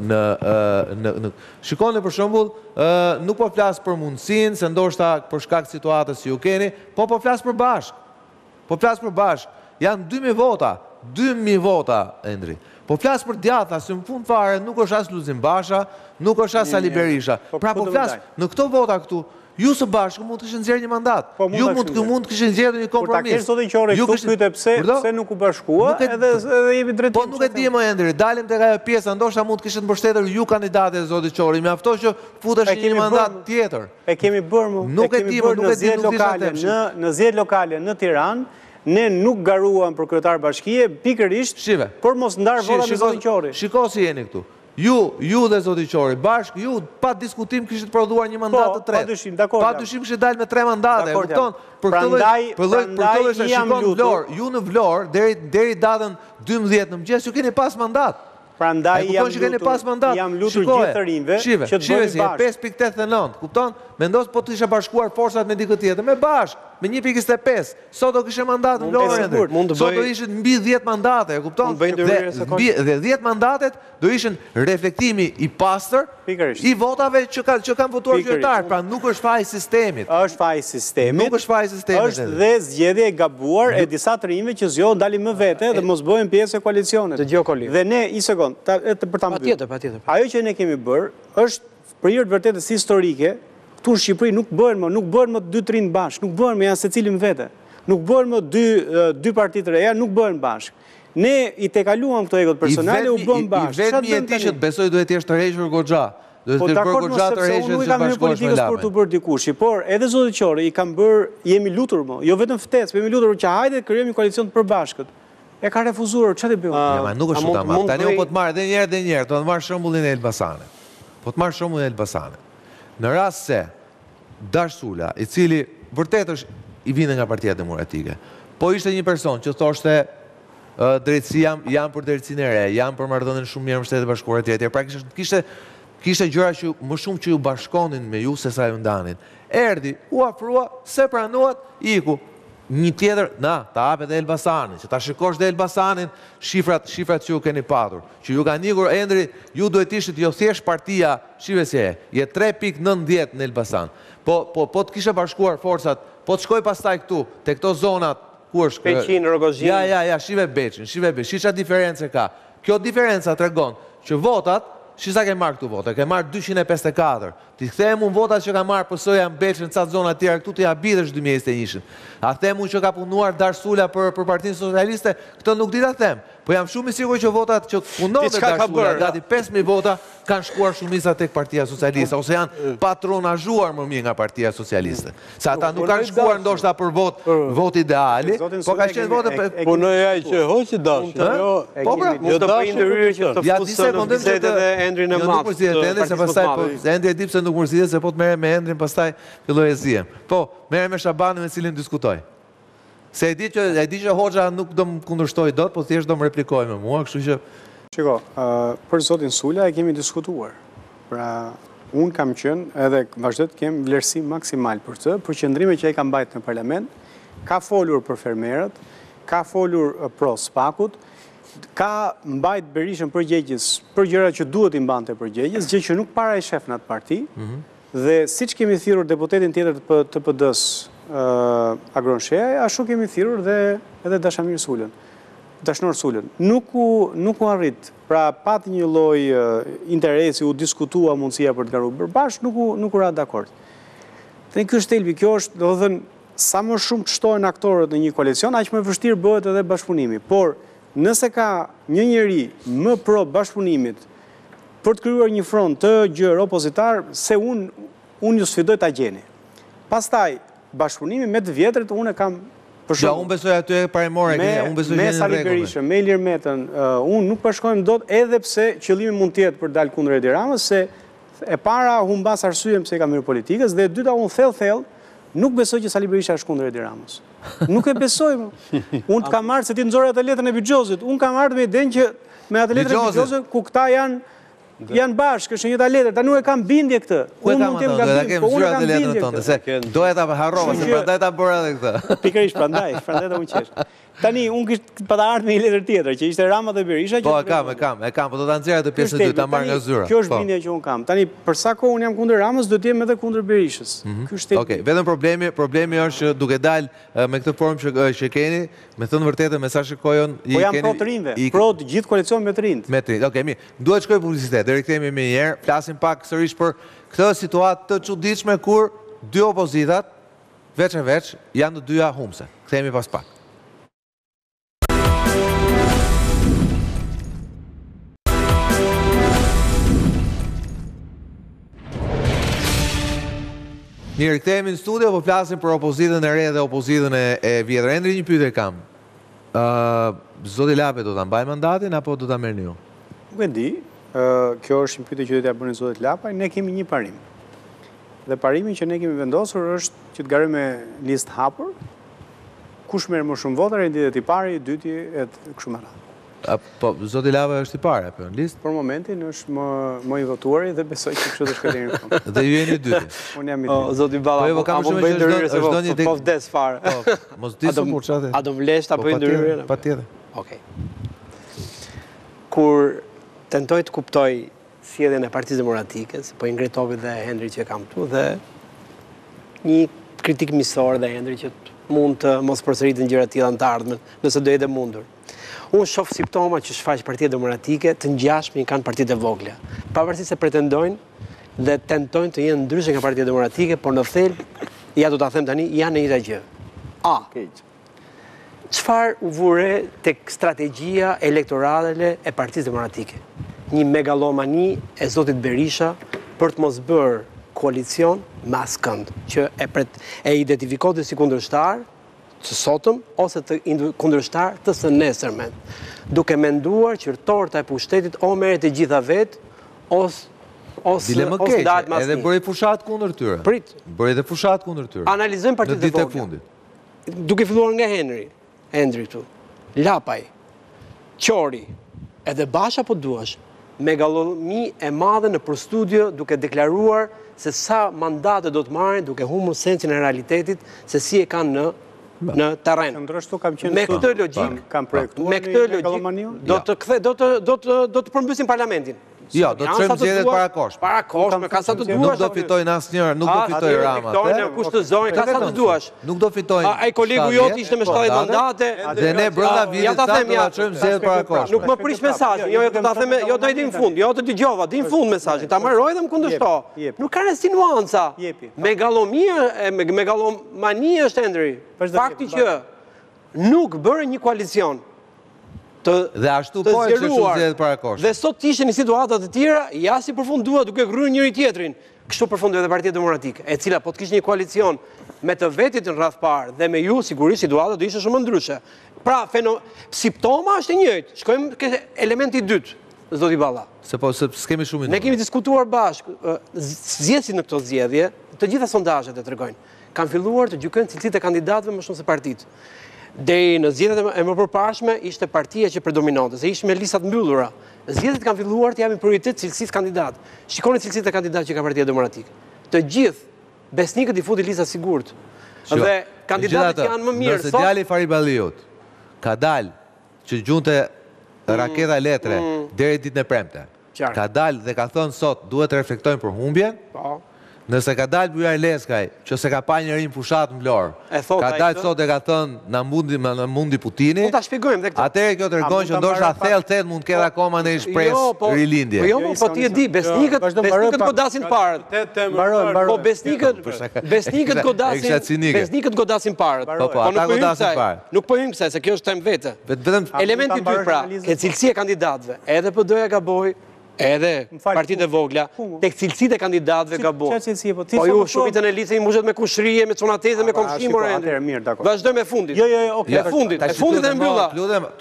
S1: në shikoni për shembull, nuk po flas për mundësinë, se ndoshta për shkak të situatës që ju keni, po flas për bashk. Po flas për bashk. Janë 2.000 vota. 2.000 vota, Endri. Po flas për djatha, se në fund fare nuk është as Luzim Basha, nuk është as Sali Berisha. Pra po flas në këto vota këtu, ju së bashku mund të kishin nxjerrë një mandat. Ju mund të kishin nxjerrë një kompromis.
S5: Kur ta kesh zotin Qori këtu pyete pse nuk u bashkua, edhe jemi drejt.
S1: Po nuk e di më Endri, dalim tek ajo pjesa, ndoshta mund të kishin mbështetur ju kandidatë e zotit Qori, mjafton që futesh në një mandat tjetër.
S5: E kemi bërë,
S1: nuk e di, nuk e di lokale,
S5: në zgjedhjet lokale në Tiranë. Ne nuk garuam për kryetar bashkie, pikërisht, por mos ndar vota me zotin Qori.
S1: Shiko si jeni këtu. Ju dhe zoti Qori, bashkë, ju pa diskutim kishit prodhuar një mandat të tretë. Pa dyshim kishit dalë me 3 mandate. Për këtë shikon Vlorë, ju në Vlorë, deri datën 12 në mëngjes, ju keni pas mandat.
S5: Prandaj jam lutur gjithë të rinjve që të bëjmë bashkë.
S1: 5.89, kupton? Mendos po të isha bashkuar forcat me dikë tjetër, me bashkë, me 1.25. Sot do kishe mandat në Lori Endre. Sot do ishin mbi 10 mandate, kupton? Dhe 10 mandatet do ishin reflektimi i pastër i votave që kanë votuar qytetarë, pra nuk është faji sistemit.
S5: Është faji sistemit.
S1: Nuk është faji sistemit.
S5: Është dhe zgjedhje e gabuar e disa të rinjve që zgjohen dalin më vete dhe mos bëhen pjesë e koalicionit. Dhe ne, i sekond, për ta mbyllur. Ajo që ne kemi bërë është për hir të vërtetës historike. Këtu në Shqipëri nuk bëhen më 2 rinë bashkë, nuk bëhen më janë secili më vete. Nuk bëhen më dy partitë të reja, nuk bëhen bashkë. Ne i tekaluam këto egot personale, u bën bashkë.
S1: I vetmi e ti që të besoj duhet t'jesh të rrejshur goxha.
S5: Po dakord, mos sepse unë nuk kam hyrë politikës për të bërë dikushi, por edhe zoti Qori i kam bërë, jemi lutur më, jo vetëm ftesë, po jemi lutur që hajde të krijojmë një koalicion të përbashkët. E ka refuzuar, çfarë të bëjmë?
S1: Nuk është shumë tamam. Tani po të marr edhe një herë, do të marr shembullin e Elbasanit. Po të marr shembullin e Elbasanit. Në rast se Dash Sula, i cili vërtet është i vinte nga Partia Demokratike, po ishte një person që thoshte drejtësi jam për drejtësinë e re, jam për marrëdhënien shumë mirë me Shtetet e Bashkuara etj. Pra kishte gjëra që më shumë që ju bashkonin me ju se sa ju ndanin. Erdhi, u afrua, se pranuat, iku. Një tjetër, ta hapet dhe Elbasanin, që ta shikosh dhe Elbasanin, shifrat që ju keni patur. Që ju ka nikur Endri, ju duhet ishit jo thjesht partia, shive si je 3.90 në Elbasan. Po të kishe bashkuar forcat, po të shkoj pastaj këtu, te këto zonat, ku është...
S4: Beqin, Rogozhin...
S1: Ja, shive Beqin, shiqa diferencë ka. Kjo diferenca të regon që votat, shisa ke marrë këtu vota, ke marrë 254. Ti kthejmë unë votat që ka marrë pësoja në Beqin në catë zonat tjera, këtu të jabidhësh 2021. A themu që ka punuar Dash Sula për Partinë Socialiste, këtë nuk dit a them. Po jam shumë i sigur që votat që punon dhe Dash Sula, gati 5.000 vota, kanë shkuar shumica tek Partia Socialiste, ose janë patronazhuar më mirë nga Partia Socialiste. Se ata nuk kanë shkuar ndoshta për vot ideali, po ka qenë vote...
S3: Punoj ai që hoqi Dash.
S1: Po pra,
S4: mund të bëjnë ndërhyrje që të fusë në bisedë dhe Endrin e
S1: Mafs. Endri e di pse nuk mërzitet, se po të mere me Endrin, pastaj filloj e zihem. Po, mere me Shabanin me cilin diskutoj. Se e di që Hoxha nuk do më kundërshtoj dot, po thjesht do më replikoj me mua, kështu që...
S5: Shiko, për zotin Sula e kemi diskutuar. Pra, unë kam qenë edhe vazhdo të kem vlerësim maksimal për të, për qëndrime që e kam bajt në parlament, ka folur për fermerët, ka folur pro spakut, ka mbajt Berishën përgjegjës për gjëra që duhet i mbante përgjegjës, gjë që nuk para i shef në atë parti, dhe si që kemi thirur deputetin tjetër të PD-s Agronsheja, ashtu kemi thirur dhe edhe Dashnor Sulën. Nuk u arrit, pra pati një lloj interesi, u diskutua mundësia për të garuar përbash, nuk u ra dakord. Dhe ky është thelbi, kjo është, do të thënë, sa më shumë të shtohen aktorët në një koalicion, aq më vështirë bëhet edhe bashkëpunimi. Por nëse ka një njeri më pro bashkëpunimit për të krijuar një front të gjërë opozitar, se unë ju sfidoj ta gjeni. Pastaj bashkëpunimi me të vjetrit, unë e kam për shumë.
S1: Ja, unë besoj aty e paremore, unë besoj
S5: me Sali Berishën, me Ilir Metën, unë nuk përshkojmë dot, edhe pse qëllimi mund tjetë për dalë kundër Edi Ramës, se e para humbas arsyem pse ka mirë politikës, dhe e dyta unë thellë, nuk besoj që Sali Berisha është kundër Edi Ramës. Nuk e besoj më. Unë të kam marrë, se ti nëzore atë letrën e Bigjozit, unë kam marrë me idenë që me atë letrën e Bigjozit, ku këta janë bashkë, është një ta letër, ta nuk e kam bindje këtë.
S1: Ku e kam atë, do ta kem zyra të letrën tonë, se doja ta harrova, se prandaj ta bëra edhe këtë.
S5: Pikërisht, prandaj ta unë qesh. Tani, unë kishtë pa ta ardhë me një letër tjetër, që ishte Rama dhe Berisha.
S1: Po, e kam, po do ta nxjerr atë pjesën e dytë, ta marr nga zyra.
S5: Kjo është bindja që unë kam. Tani, për sa kohë unë jam kundër Ramës, do të jem edhe kundër Berishës.
S1: Okej, vetëm problemi është që duke dalë me këtë formë që keni, me thënë vërtetën, me sa shikojon...
S5: Po jam pro të rinjve, pro të gjithë koalicion me të rinjt.
S1: Me të rinjt, okej, mirë. Duhet shkoj publicitet, dhe rikthehemi me njerë, flasim pak sërish për këtë situatë të çuditshme kur dy opozitat, veç e veç, janë të dyja humse. Kthehemi pas pak. Mirë, kthehemi në studio, po flasim për opozitën e re dhe opozitën e vjetër. Endri, një pyetje kam. Zoti Lape do ta mbaj mandatin apo do ta merrni ju?
S5: Nuk e di. Kjo është një pyetje që do t'ja bëni zotit Lapaj. Ne kemi një parim. Dhe parimin që ne kemi vendosur është që të garojmë me listë hapur. Kush merr më shumë vota, renditet i pari, i dyti, e kështu me radhë.
S1: Po, zoti Lava është i parë, apo në listë?
S5: Për momentin është më i votuari dhe besoj që kështu të shkëllirin këmë.
S1: Dhe ju jeni dyti.
S5: Unë jam i dyti.
S4: Zoti Balla,
S1: kam shumë që
S4: po vdes fare.
S1: Mos disë kur qatë.
S4: A do vlesht apo i ndërhyrje?
S1: Pa tjetër.
S4: Okej. Kur tentoj të kuptoj sjelljen e Partisë Demokratike, se po i ngretovi dhe Hendri që kam këtu, dhe një kritik misor dhe Hendri që mund të mos përsëritin gjëra të tilla në të ardhmen, nëse do jetë mundur. Unë shoh simptoma që shfaq Partia Demokratike të ngjashme kanë partitë e vogla. Pavarësisht se pretendojnë dhe tentojnë të jenë ndryshe nga Partia Demokratike, por në thelb, ja do ta them tani, janë në njëjta gjë. A. Çfarë u vure tek strategjia elektorale e Partisë Demokratike? Një megalomani e zotit Berisha për të mos bërë koalicion me askënd, që e identifikohet si kundërshtar të sotëm ose të kundërshtar të së nesërmen, duke menduar që torta e pushtetit o merret e gjitha vetë ose
S1: Dile më keq, edhe bëri fushat kundër tyre.
S4: Prit.
S1: Bëri edhe fushat kundër tyre.
S4: Analizojmë partitë e vogla. Duke filluar nga Hendri këtu, Lapaj, Qori, edhe Basha po duash, megalomi e madhe në përstudio duke deklaruar se sa mandate do të marrin duke humbur sensin e realitetit se si e kanë në terren. Me këtë logjik do të përmbysin parlamentin.
S1: Jo, do të çojmë zgjedhjet parakosh.
S4: Parakosh, me ka sa të duash.
S1: Nuk do fitojnë asnjëherë, nuk do fitojë Rama.
S4: Kushtozojnë, ka sa të duash.
S1: Nuk do fitojnë.
S4: Ai kolegu jot ishte me 70 mandate.
S1: Dhe ne brenda vitit sa do ta çojmë zgjedhjet parakosh.
S4: Nuk më prish mesazhin. Jo, do ta them, jo do i di në fund. Jo të dëgjova, di në fund mesazhin. Ta mbaroj dhe më kundërshto. Nuk ka insinuanca. Megalomania është Hendri. Fakti që nuk bëre një koalicion
S1: dhe ashtu po e çështën zgjedhjet parakosh.
S4: Dhe sot ishte në situata të tjera, ja si përfundua duke gryer njëri tjetrin. Kështu përfundoi edhe Partia Demokratike, e cila po të kishte një koalicion me të vetit në radh parë dhe me ju sigurisht situata do ishte shumë ndryshe. Pra, simptoma është e njëjtë. Shkojmë ke elementi i dytë, zoti Balla.
S1: Se s'kemi shumë minuta.
S4: Ne kemi diskutuar bashkë, zgjedhësit në këto zgjedhje, të gjitha sondazhet e tregojnë, kanë filluar të gjykojnë cilësitë e kandidatëve më shumë se partitë. Deri në zgjedhjet e më përparshme ishte partia që predominonte, se ishte me listat mbyllura. Zgjedhjet kanë filluar të japin prioritet cilësisë kandidat. Shikoni cilësitë e kandidat që ka Partia Demokratike. Të gjithë besnikët i futi lista sigurt. Dhe kandidatët janë më mirë
S1: sot. Nëse djali Fari Balliut ka dalë që gjunte raketa letre deri ditën e premte. Ka dalë dhe ka thënë sot duhet të reflektojmë për humbjen. Nëse ka dalë Bujar Leskaj, që se ka pa njërin fushat në Vlorë, ka dalë sot e ka thënë në mundi Putini, atëre kjo të rëgojnë që ndoshta thellë mund të ketë akoma në shpresë rilindje.
S4: Po jo, po ti e di, besnikët godasin parët. Po besnikët godasin parët.
S1: Po, ata godasin parët.
S4: Nuk po hymë kësaj, se kjo është temë vete. Elementi dytë pra, ke cilësia kandidatëve, edhe PD-ja gaboj, edhe partitë e vogla, tek cilësitë e kandidatëve gabojnë. Po ju shumicën e listës i mbushet me kushrije, me çunateze, me komshim orë. Vazhdoj me fundit. E fundit e mbylla.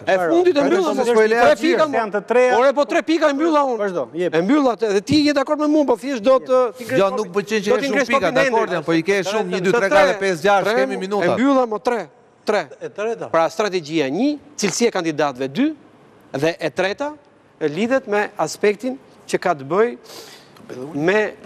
S4: E fundit e mbylla. 3 pika. Ore po 3 pika e mbylla unë. E mbylla dhe ti je dakord me mua, po thjesht do të
S1: Jo, nuk pëlqen që ke shumë pika, dakord jam, po i ke shumë 1 2 3 4 5 6, kemi minuta.
S4: E mbylla mo 3. Pra strategjia 1, cilësia e kandidatëve 2 dhe e treta lidhet me aspektin që ka të bëj me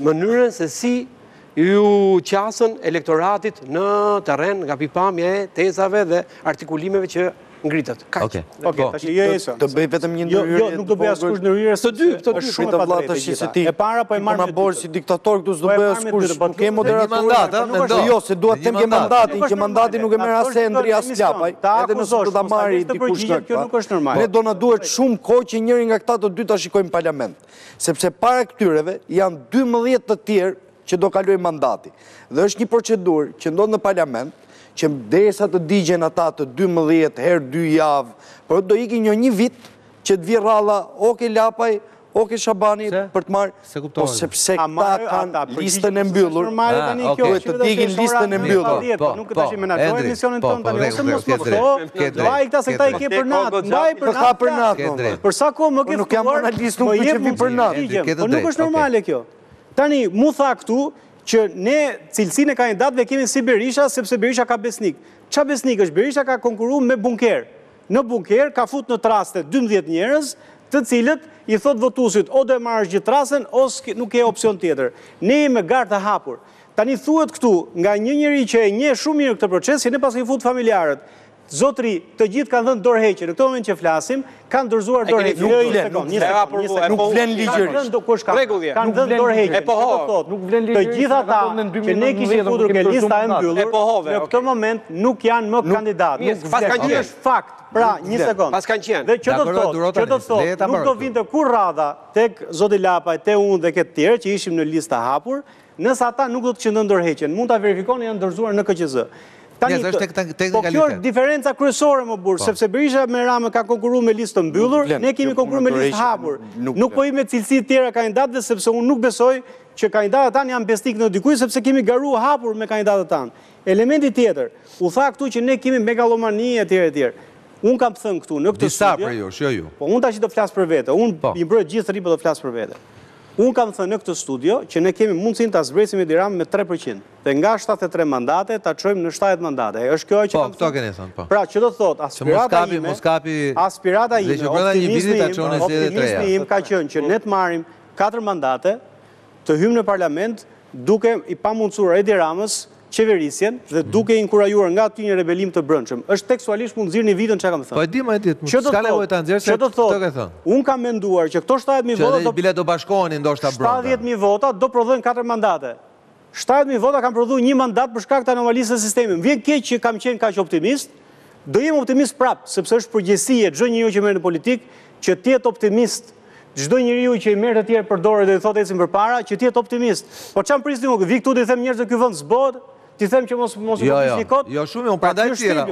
S4: mënyrën se si ju qasën elektoratit në terren nga pikpamja e tezave dhe artikulimeve që ngritet.
S1: Okej,
S2: të bëj vetëm një ndërhyrje.
S5: Jo, nuk do bëj askush ndërhyrje.
S4: Të dy,
S5: është shumë e padrejtë. E para po e marr me
S2: bërë si diktator këtu s'do bëj askush. Nuk ke moderator. Jo, se dua të them ke mandatin, që mandati nuk e merr as Hendri as Lapaj. Edhe nëse do ta marrë dikush
S5: kjo nuk është normal.
S2: Ne do na duhet shumë kohë që njëri nga këta të dy ta shikojmë parlament. Sepse para këtyreve janë 12 të tjerë që do kalojnë mandati. Dhe është një procedurë që ndodh në parlament që derisa të digjen ata të 12 herë 2 javë, por do ikin një vit që të vi rralla o ke Lapaj, o ke Shabani për të marrë, po sepse këta kanë listën e mbyllur, duhet të digin listën e mbyllur.
S5: Nuk të tash i menaxhoj emisionin tonë tani, ose mos më këto, mbaj këta se këta i ke për natë, mbaj për natë. Për sa kohë më ke
S2: nuk jam analist, nuk që vi për natë.
S5: Po nuk është normale kjo. Tani, mu tha këtu, që ne cilësinë e kandidatëve kemi si Berisha, sepse Berisha ka besnik. Qa besnik është? Berisha ka konkuru me bunker. në bunker, ka fut në traste 12 njerëz, të cilët i thot votuesit o do e marrësh gjithë trastën, ose nuk ke opsion tjetër. Ne jemi me garë të hapur. Tani thuhet këtu, nga një njeri që e njeh shumë mirë këtë proces, ne pas i fut familjarët. Zotri, të gjithë kanë dhënë dorëheqje. Në këtë moment që flasim, kanë dorëzuar dorëheqje.
S2: Nuk vlen ligjërisht.
S5: Kanë dhënë dorëheqje.
S2: Nuk vlen ligjërisht.
S5: Të gjithë ata që ne kishim futur ke lista e mbyllur, në këtë moment nuk janë më kandidatë. Nuk është fakt. Pra, një sekond.
S4: Pas kanë qenë.
S5: Dhe që do të thotë, nuk do vinte kur radha tek zoti Lapaj, te unë dhe këtë tjerë që ishim në lista hapur, nëse ata nuk do të qëndrojnë dorëheqjen. Mund ta verifikoni, janë dorëzuar në KQZ. Po kjo është diferenca kryesore më burr, sepse Berisha me Ramën ka konkurruar me listë të mbyllur, ne kemi konkurruar me listë hapur. Nuk po i me cilësi të tjera kandidatëve, sepse unë nuk besoj që kandidatët tanë janë besnik në dikuj, sepse kemi garuar hapur me kandidatët tanë. Elementi tjetër, u tha këtu që ne kemi megalomani etj etj. Unë kam thënë këtu në këtë
S1: disa për ju, jo ju.
S5: Po unë tash do flas për vete. Unë i mbroj gjithë rripë do flas për vete. Unë kam thënë në këtë studio që ne kemi mundësinë ta zbresim Edi Ramën me 3%. Dhe nga 73 mandate ta çojmë në 70 mandate. Është kjo që kam thënë.
S1: Po, këto keni thënë, po.
S5: Pra, që do të thotë, aspirata ime, optimizmi im ka qenë që ne të marrim 4 mandate, të hymë në parlament duke i pamundsuar Edi Ramës qeverisjen dhe duke inkurajuar nga aty një rebelim të brendshëm. Është tekstualisht mund nxirrni vitën çka kam thënë.
S1: Po e di, s'ka nevojë ta nxjerrë se këto ke thënë.
S5: Unë kam menduar që këto 70.000 vota
S1: do bashkoheni ndoshta brenda.
S5: 70.000 vota do prodhojnë 4 mandate. 70.000 vota kanë prodhuar një mandat për shkak të anomalisë së sistemit. Vjen keq që kam qenë kaq optimist. Do jem optimist prap, sepse është përgjegjësi e çdo njeriu që merr në politikë që të jetë optimist. Çdo njeriu që i merr të tjerë për dorë dhe i thotë ecim përpara, që të jetë optimist. Po çam prisni unë, vi këtu dhe i them njerëzve ky vend s'bëhet. Ti them që mos u bëni kot.
S1: Jo shumë, unë prandaj tjera,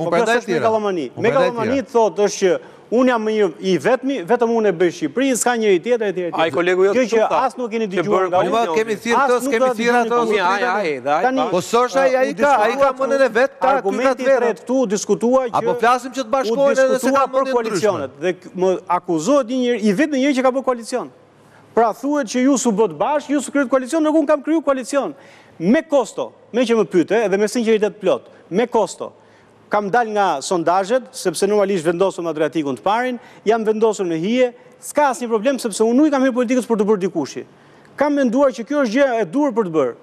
S5: Megalomani thotë është që unë jam i vetmi, vetëm unë e bëj Shqipërinë, s'ka njëri tjetër etj.
S4: Ai kolegu jot.
S5: Kjo që as nuk keni dëgjuar nga unë.
S1: Kemi thirrë ato. Po s'është ai ka mendën e vet, ta
S5: argumenti i tretë këtu diskutuar që
S1: apo flasim që të bashkohen edhe se ka
S5: për koalicionet dhe më akuzohet një njeri, i vetmi njeri që ka bërë koalicion. Pra thuhet që ju su bët bashkë, ju su kryet koalicion, nuk unë kam kryu koalicion. Me kosto, me që më pyte, edhe me sinceritet plot, me kosto, kam dal nga sondazhet, sepse normalisht vendosëm Adriatikun të parin, jam vendosur në hije, s'ka asnjë problem, sepse unë nuk i kam hyrë politikës për të bërë dikushi. Kam menduar që kjo është gjë e dur për të bërë.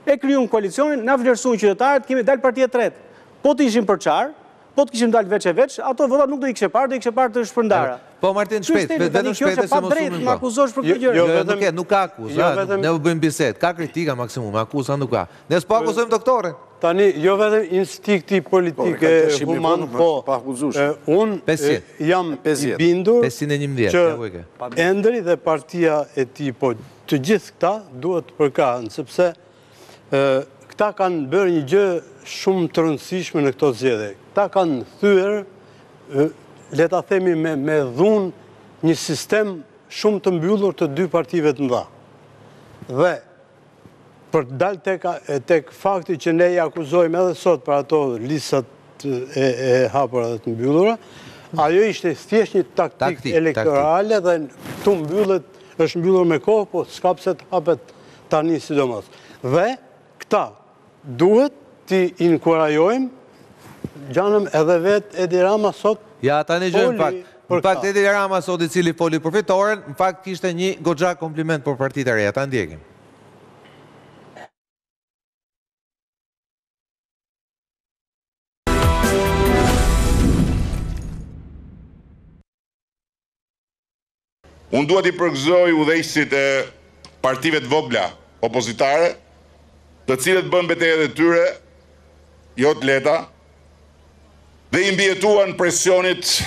S5: E kryun koalicionin, na vlerësuan qytetarët, kemi dal partia tretë. Po të ishim për çar, po të kishim dalë veç e veç, ato votat nuk do i kishe parë, do i kishe parë të shpërndara.
S1: Po Martin, shpejt, vetëm shpejt se mos unë.
S5: Më akuzosh për këtë gjë.
S1: Jo, nuk ka akuzë, ne u bëjmë bisedë, ka kritika maksimum, akuza nuk ka. Ne s'po akuzojmë doktorin.
S3: Tani, jo vetëm instinkti politike human, po unë jam i bindur që Endri dhe partia e tij, po të gjithë këta duhet të përkrahen, sepse këta kanë bërë një gjë shumë të rëndësishme në këto zgjedhje. Këta kanë thyer, le ta themi me dhunë, një sistem shumë të mbyllur të dy partive të mëdha. Dhe për të dalë tek fakti që ne i akuzojmë edhe sot për ato listat e hapura dhe të mbyllura, ajo ishte thjesht një taktik elektorale dhe këtu është mbyllur me kohë, po s'ka pse të hapet tani sidomos. Dhe këta duhet t'i inkurajojmë, gjanëm edhe vetë Edi Rama sot.
S1: Ja, tani gjë në fakt Edi Rama sot i cili foli për fitoren, në fakt kishte një goxha kompliment për partitë e reja, ta ndjekim.
S6: Unë duhet i përgëzoj udhëheqësit e partive të vogla opozitare, të cilët bën betejë e tyre, jo të lehta, dhe i mbijetuan presionit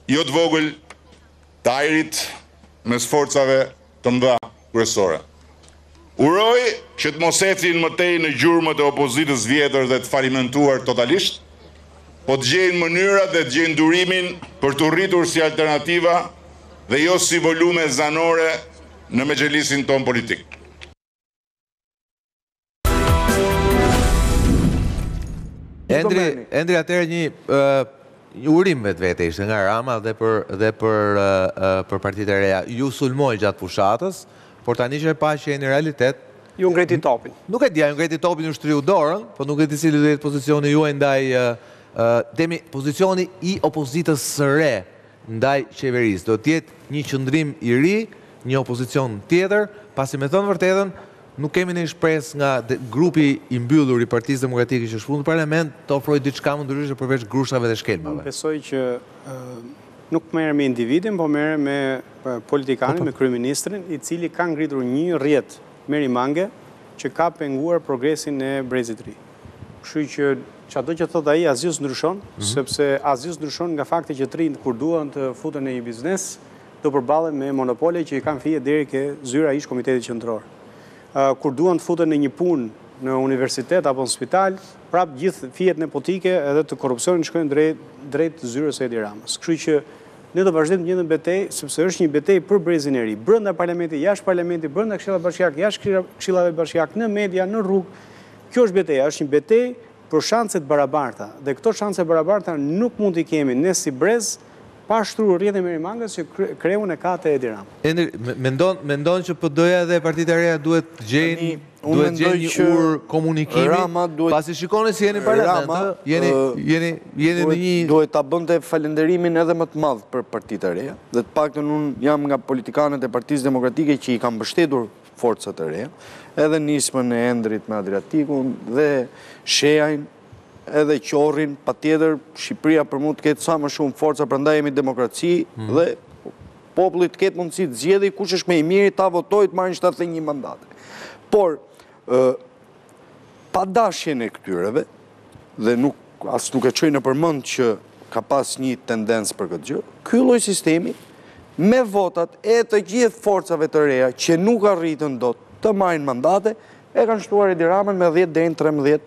S6: jo të vogël të ajrit mes forcave të mëdha kryesore. Uroj që të mos ecin mëtej në gjurmët e opozitës vjetër dhe të falimentuar totalisht, po të gjejnë mënyra dhe të gjejnë durimin për të rritur si alternativa dhe jo si volume zanore në mexhelisin ton politik.
S1: Endri atëherë një urim vetë ishte nga Rama dhe për partitë e reja. Ju sulmoj gjatë fushatës, por tani që e pa që e në realitet...
S4: Ju ngreti topin.
S1: Nuk e dja, ju ngreti topin, ju shtriu dorën, po nuk e di cili do jetë pozicioni juaj temi pozicioni i opozitës së re ndaj qeverisë. Do t'jetë një qëndrim i ri, një opozicion tjetër, pasi me thënë vërtetën, nuk kemi një shpresë nga grupi i mbyllur i Partisë Demokratike që është fundi në parlament të ofrojë diçka më ndryshe përveç grushave dhe shkelmave.
S5: Besoj që nuk merre me individin, po merre me politikanin, me kryeministrin, i cili ka ngritur një rrjet merimange që ka penguar progresin e Brezit të Ri. Kështu që çdo që thot ai asgjë ndryshon, sepse asgjë ndryshon nga fakti që të rinjt kur duan të futen në një biznes, do përballen me monopole që i kanë fije deri ke zyra ish Komitetit Qendror. Kur duan të futen në një punë në universitet apo në spital, prap gjithë fijet nepotike edhe të korrupsionit shkojnë drejt zyrës së Edi Ramës. Kështu që ne do vazhdojmë një betejë, sepse është një betejë për Brezin e Ri, brenda parlamentit, jashtë parlamentit, brenda këshillit bashkiak, jashtë këshillave bashkiak, në media, në rrugë. Kjo është betejë, është një betejë për shanset barabarta. Dhe këto shanse barabarta nuk mund t'i kemi ne si Brez pa shtruar rrjetin merimangës që kreun e ka te Edi Rama.
S1: Endri, mendon që PD-ja dhe Partitë e Reja duhet gjejnë një ur komunikimi, pasi shikoni si jeni parlament, jeni në një...
S2: Duhet ta bënte falenderimin edhe më të madh për Partitë e Reja, dhe të paktën unë jam nga politikanët e Partisë Demokratike që i kanë mbështetur forcat e reja, edhe nismën e Endrit me Adriatikun dhe Shejajn, edhe Qorrin, patjetër Shqipëria për mund të ketë sa më shumë forca, prandaj jemi demokraci dhe populli të ketë mundësi të zgjedhë kush është më i miri ta votojë të marrin 71 mandate. Por pa dashjen e këtyreve dhe as nuk e çoj në përmend që ka pas një tendencë për këtë gjë, ky lloj sistemi me votat e të gjithë forcave të reja që nuk arritën dot të marrin mandate, e kanë shtuar Edi Ramën me 10 deri në 13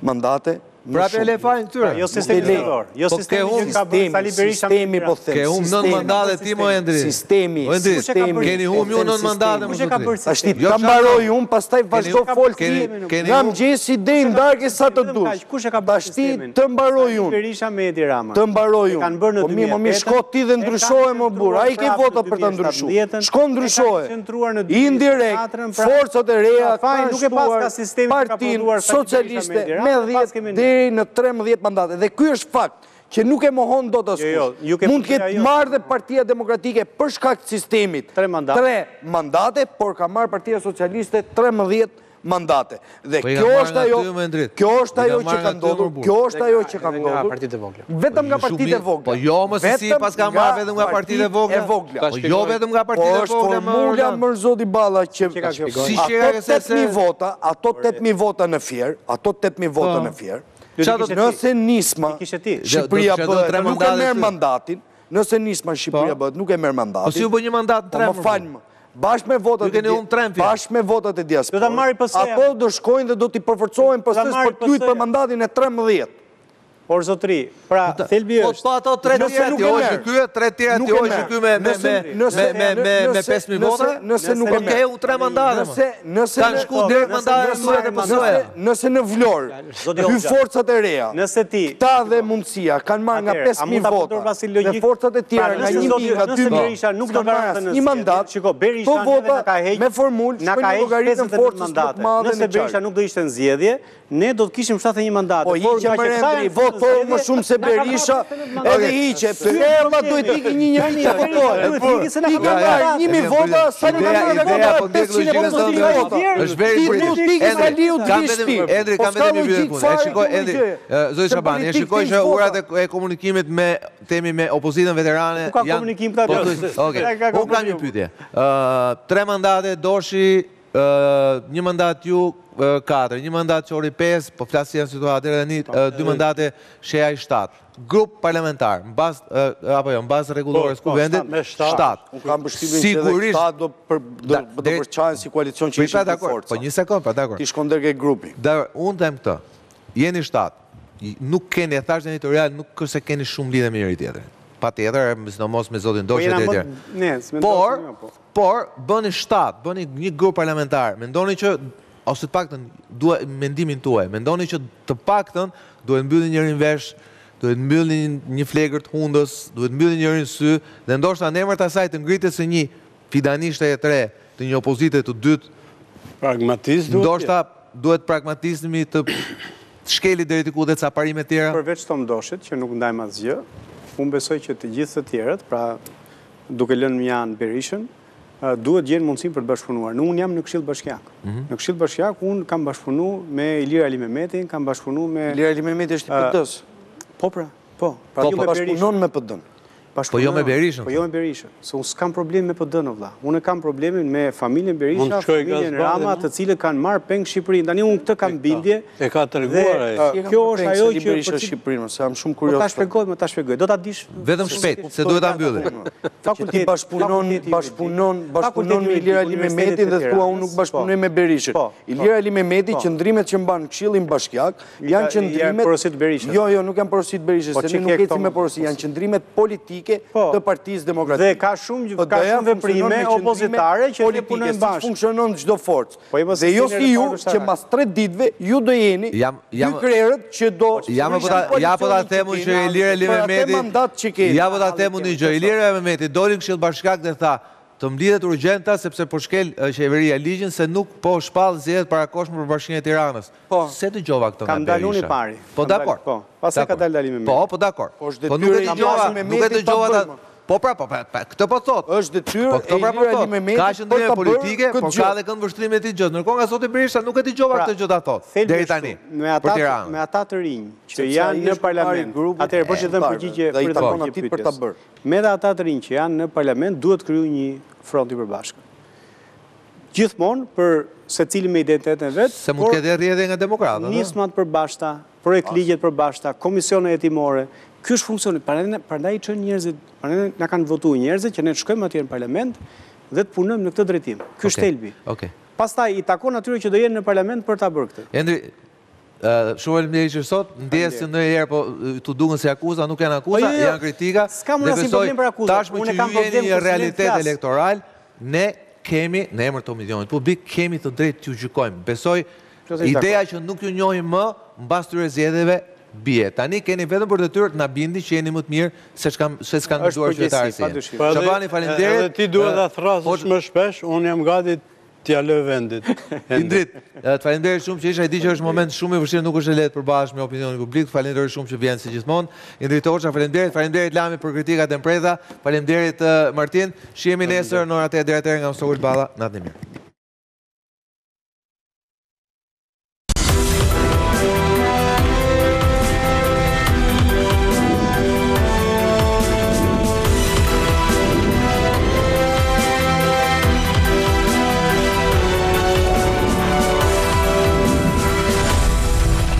S2: mandate.
S1: Prapë e lefajnë këtyre.
S5: Jo sistemi zgjedhor, jo sistemi që ka bërë Sali Berisha.
S2: Sistemi po them.
S1: Ke hum 9 mandate ti mo Endri.
S2: Sistemi.
S1: Keni hum ju 9 mandate më zotri.
S2: Ashti ta mbaroj un, pastaj vazhdo fol ti. Nga mëngjesi deri në darkë sa të dush.
S5: Kush e ka bërë sistemin?
S2: Ashti të mbaroj un.
S5: Berisha me Edi Rama.
S2: Të mbaroj un. Po mi shko ti dhe ndryshoje më burr. Ai ke vota për ta ndryshuar. Shko ndryshoje. Indirekt forcat e reja
S5: nuk e pas ka sistemi ka prodhuar
S2: socialiste me 10 në 13 mandate. Dhe ky është fakt që nuk e mohon dot askush. Mund të ketë marrë dhe Partia Demokratike për shkak të sistemit 3 mandate, por ka marrë Partia Socialiste 13 mandate. Dhe kjo është ajo që ka ndodhur. Kjo është ajo që ka ndodhur. Vetëm nga partitë e vogla.
S1: Po jo më si pas ka marrë vetëm nga partitë e vogla. Po jo vetëm nga partitë e vogla.
S2: Po është formula Mërzoti Balla që ato 8.000 vota në Fier, nëse nisma Shqipëria bëhet nuk e merr mandatin, nëse nisma Shqipëria bëhet nuk e merr mandatin.
S1: Po si u bë një mandat në 3?
S2: Më falmë. Bashkë me votat e diasporës. Ato do shkojnë dhe do t'i përforcohen PS-s për t'lujtur për mandatin e 13.
S5: Por zotri, pra thelbi është.
S1: Po ato 3 tjera ti ojë ky, 3 tjera ti ojë ky me 5.000 vota.
S2: Nëse nuk e
S1: ke u 3 mandate. Kanë shku direkt mandatet e PS-s.
S2: Nëse në Vlorë, ky forcat e reja.
S5: Nëse ti
S2: ta dhe mundësia kanë marrë nga 5.000 vota. Dhe forcat e tjera nga 1.000 nga 2.000
S5: nuk do marrë
S2: një mandat.
S5: Shiko, Berisha
S2: vota me formulë
S5: na ka logaritën forcës më të madhe. Nëse Berisha nuk do ishte në zgjedhje, ne do të kishim 71 mandate.
S2: Po hiqe më Endri, votojë më shumë se Berisha, edhe hiqe. Përma duhet iki një të votojë. Ike marrë 1.000 vota, sa në marrë
S1: Ideja po ndjek logjikën tënde. Është veri për Endri, kam vetëm një pyetje punë. E shikoj Endri, zoti Shabani, e shikoj që urat e komunikimit me temi me opozitën veterane
S5: janë. Ku ka komunikim këta?
S1: Okej. Unë kam një pyetje. 3 mandate Doshi, një mandat ju 4, një mandat Qori 5, po flasë janë situatë edhe 2 mandate Shejaj 7. Grup parlamentar, në bazë rregullore së kuvendit, 7.
S2: Unë kam përshtypjen që edhe 7 do përçahen si koalicion që ishin për forca.
S1: Po një sekond, pa dakor.
S2: Ti shkon deri ke grupi.
S1: Unë them këtë, jeni 7, nuk keni, e thash editorial, nuk është se keni shumë lidhje me njëri tjetrin. Pa tjetër, sidomos me zotin Doshi e tjetër. Por, bëni 7, bëni një grup parlamentar, mendoni që ose të paktën mendimin tuaj, mendoni që të paktën duhet mbyllin njërin vesh, duhet mbyllin një flegër të hundës, duhet mbyllin njërin sy, dhe ndoshta në emër të asaj të ngritet se një fidanishte e 3 të një opozite të dytë,
S3: pragmatist duhet.
S1: Ndoshta duhet pragmatizmi të shkeli deri diku dhe ca parime tjera?
S5: Përveç Tom Doshit, që nuk ndajmë asgjë, unë besoj që të gjithë të tjerët, pra duke lënë Mian Berishën, duhet gjenë mundësim për të bashkëpunuar. Unë jam në Këshill Bashkiak. Në Këshill Bashkiak unë kam bashkëpunu me Ilir Ali Mehmetin, kam bashkëpunu me...
S2: Ilir Ali Mehmeti është i PD-s.
S5: Po pra, po.
S2: Pra ju bashkëpunon me PD-n.
S1: Po jo me Berishën.
S5: Po jo me Berishën. Se unë s'kam problem me PD-n, o vlla. Unë kam problemin me familjen Berisha, familjen Rama, të cilët kanë marrë peng Shqipërinë. Tani unë këtë kam bindje.
S3: E ka treguar ai.
S5: Kjo është ajo që
S2: Berisha Shqipërinë, se jam shumë kurioz.
S5: Ta shpjegoj. Do ta dish
S1: vetëm shpejt, se duhet ta mbyllim.
S2: Fakulteti bashkëpunon me Ilir Ali Mehmetin dhe thua unë nuk bashkëpunoj me Berishën. Ilir Ali Mehmeti, qëndrimet që mban Këshillin Bashkiak janë qëndrimet. Jo, nuk janë porosit Berishës, se ne nuk ecim me porosi, janë qëndrimet politike të Partisë Demokratike.
S5: Dhe ka shumë veprime opozitare që ne punojmë bashkë.
S2: Funksionon çdo forcë. Dhe jo si ju që mas 3 ditëve ju do jeni dy krerët që do...
S1: Ja po ta themu që Ilir Ali Mehmeti... Ja po ta themu një gjë. Ilir Ali Mehmeti doli në Këshill Bashkiak dhe tha të mblidhet urgjenta sepse po shkel qeveria ligjin se nuk po shpall zgjedhjet parakohshme për Bashkinë e Tiranës. Se dëgjova këtë nga Berisha.
S5: Kam dalun i pari.
S1: Po dakor.
S5: Pastaj ka dalë Ali Mehmeti.
S1: Po dakor. Po nuk e dëgjova ta. Po pra, këtë po thot.
S2: Është detyrë e Ilir Ali Mehmetit
S1: ka qëndrime politike, por ka dhe kënd vështrime të gjë. Ndërkohë nga zoti Berisha nuk e dëgjova këtë gjë ta thot. Deri tani.
S5: Me ata të rinj që janë në parlament. Atëherë po që dhem përgjigje për të thonë për ta bërë. Me ata të rinj që janë në parlament duhet kriju një front i përbashkët. Gjithmonë për secili me identitetin e vet.
S1: Se mund të ketë rrjedhje nga demokratët.
S5: Nismat përbashkëta, projekt ligjet përbashkëta, komisione hetimore. Ky është funksioni. Prandaj çon njerëzit, prandaj na kanë votuar njerëzit që ne të shkojmë atje në parlament dhe të punojmë në këtë drejtim. Ky është thelbi. Pastaj i takon atyre që do jenë në parlament për ta bërë këtë.
S1: Endri, shumë faleminderit që sot, ndjes se ndonjëherë po tu duken si akuza, nuk janë akuza, janë kritika.
S5: S'kam asnjë problem për akuzat.
S1: Tashmë që ju jeni një realitet elektoral, ne kemi në emër të milionit publik, kemi të drejtë t'ju gjykojmë. Besoj, ideja që nuk ju njohim më mbas këtyre zgjedhjeve bie. Tani keni vetëm për detyrë të na bindni që jeni më të mirë se s'kan dëgjuar qytetarët. Shabani, faleminderit.
S3: Edhe ti duhet ta thrasësh më shpesh, unë jam gati t'ja lë vendit.
S1: Indrit, të faleminderit shumë që isha, e di që është moment shumë i vështirë, nuk është e lehtë përballësh me opinionin publik. Faleminderit shumë që vjen si gjithmonë. Indrit Hoxha, faleminderit Lami për kritikat e mpreza. Faleminderit Martin. Shihemi nesër në orën 8 deri atëherë nga Mostogul Balla. Natën e mirë.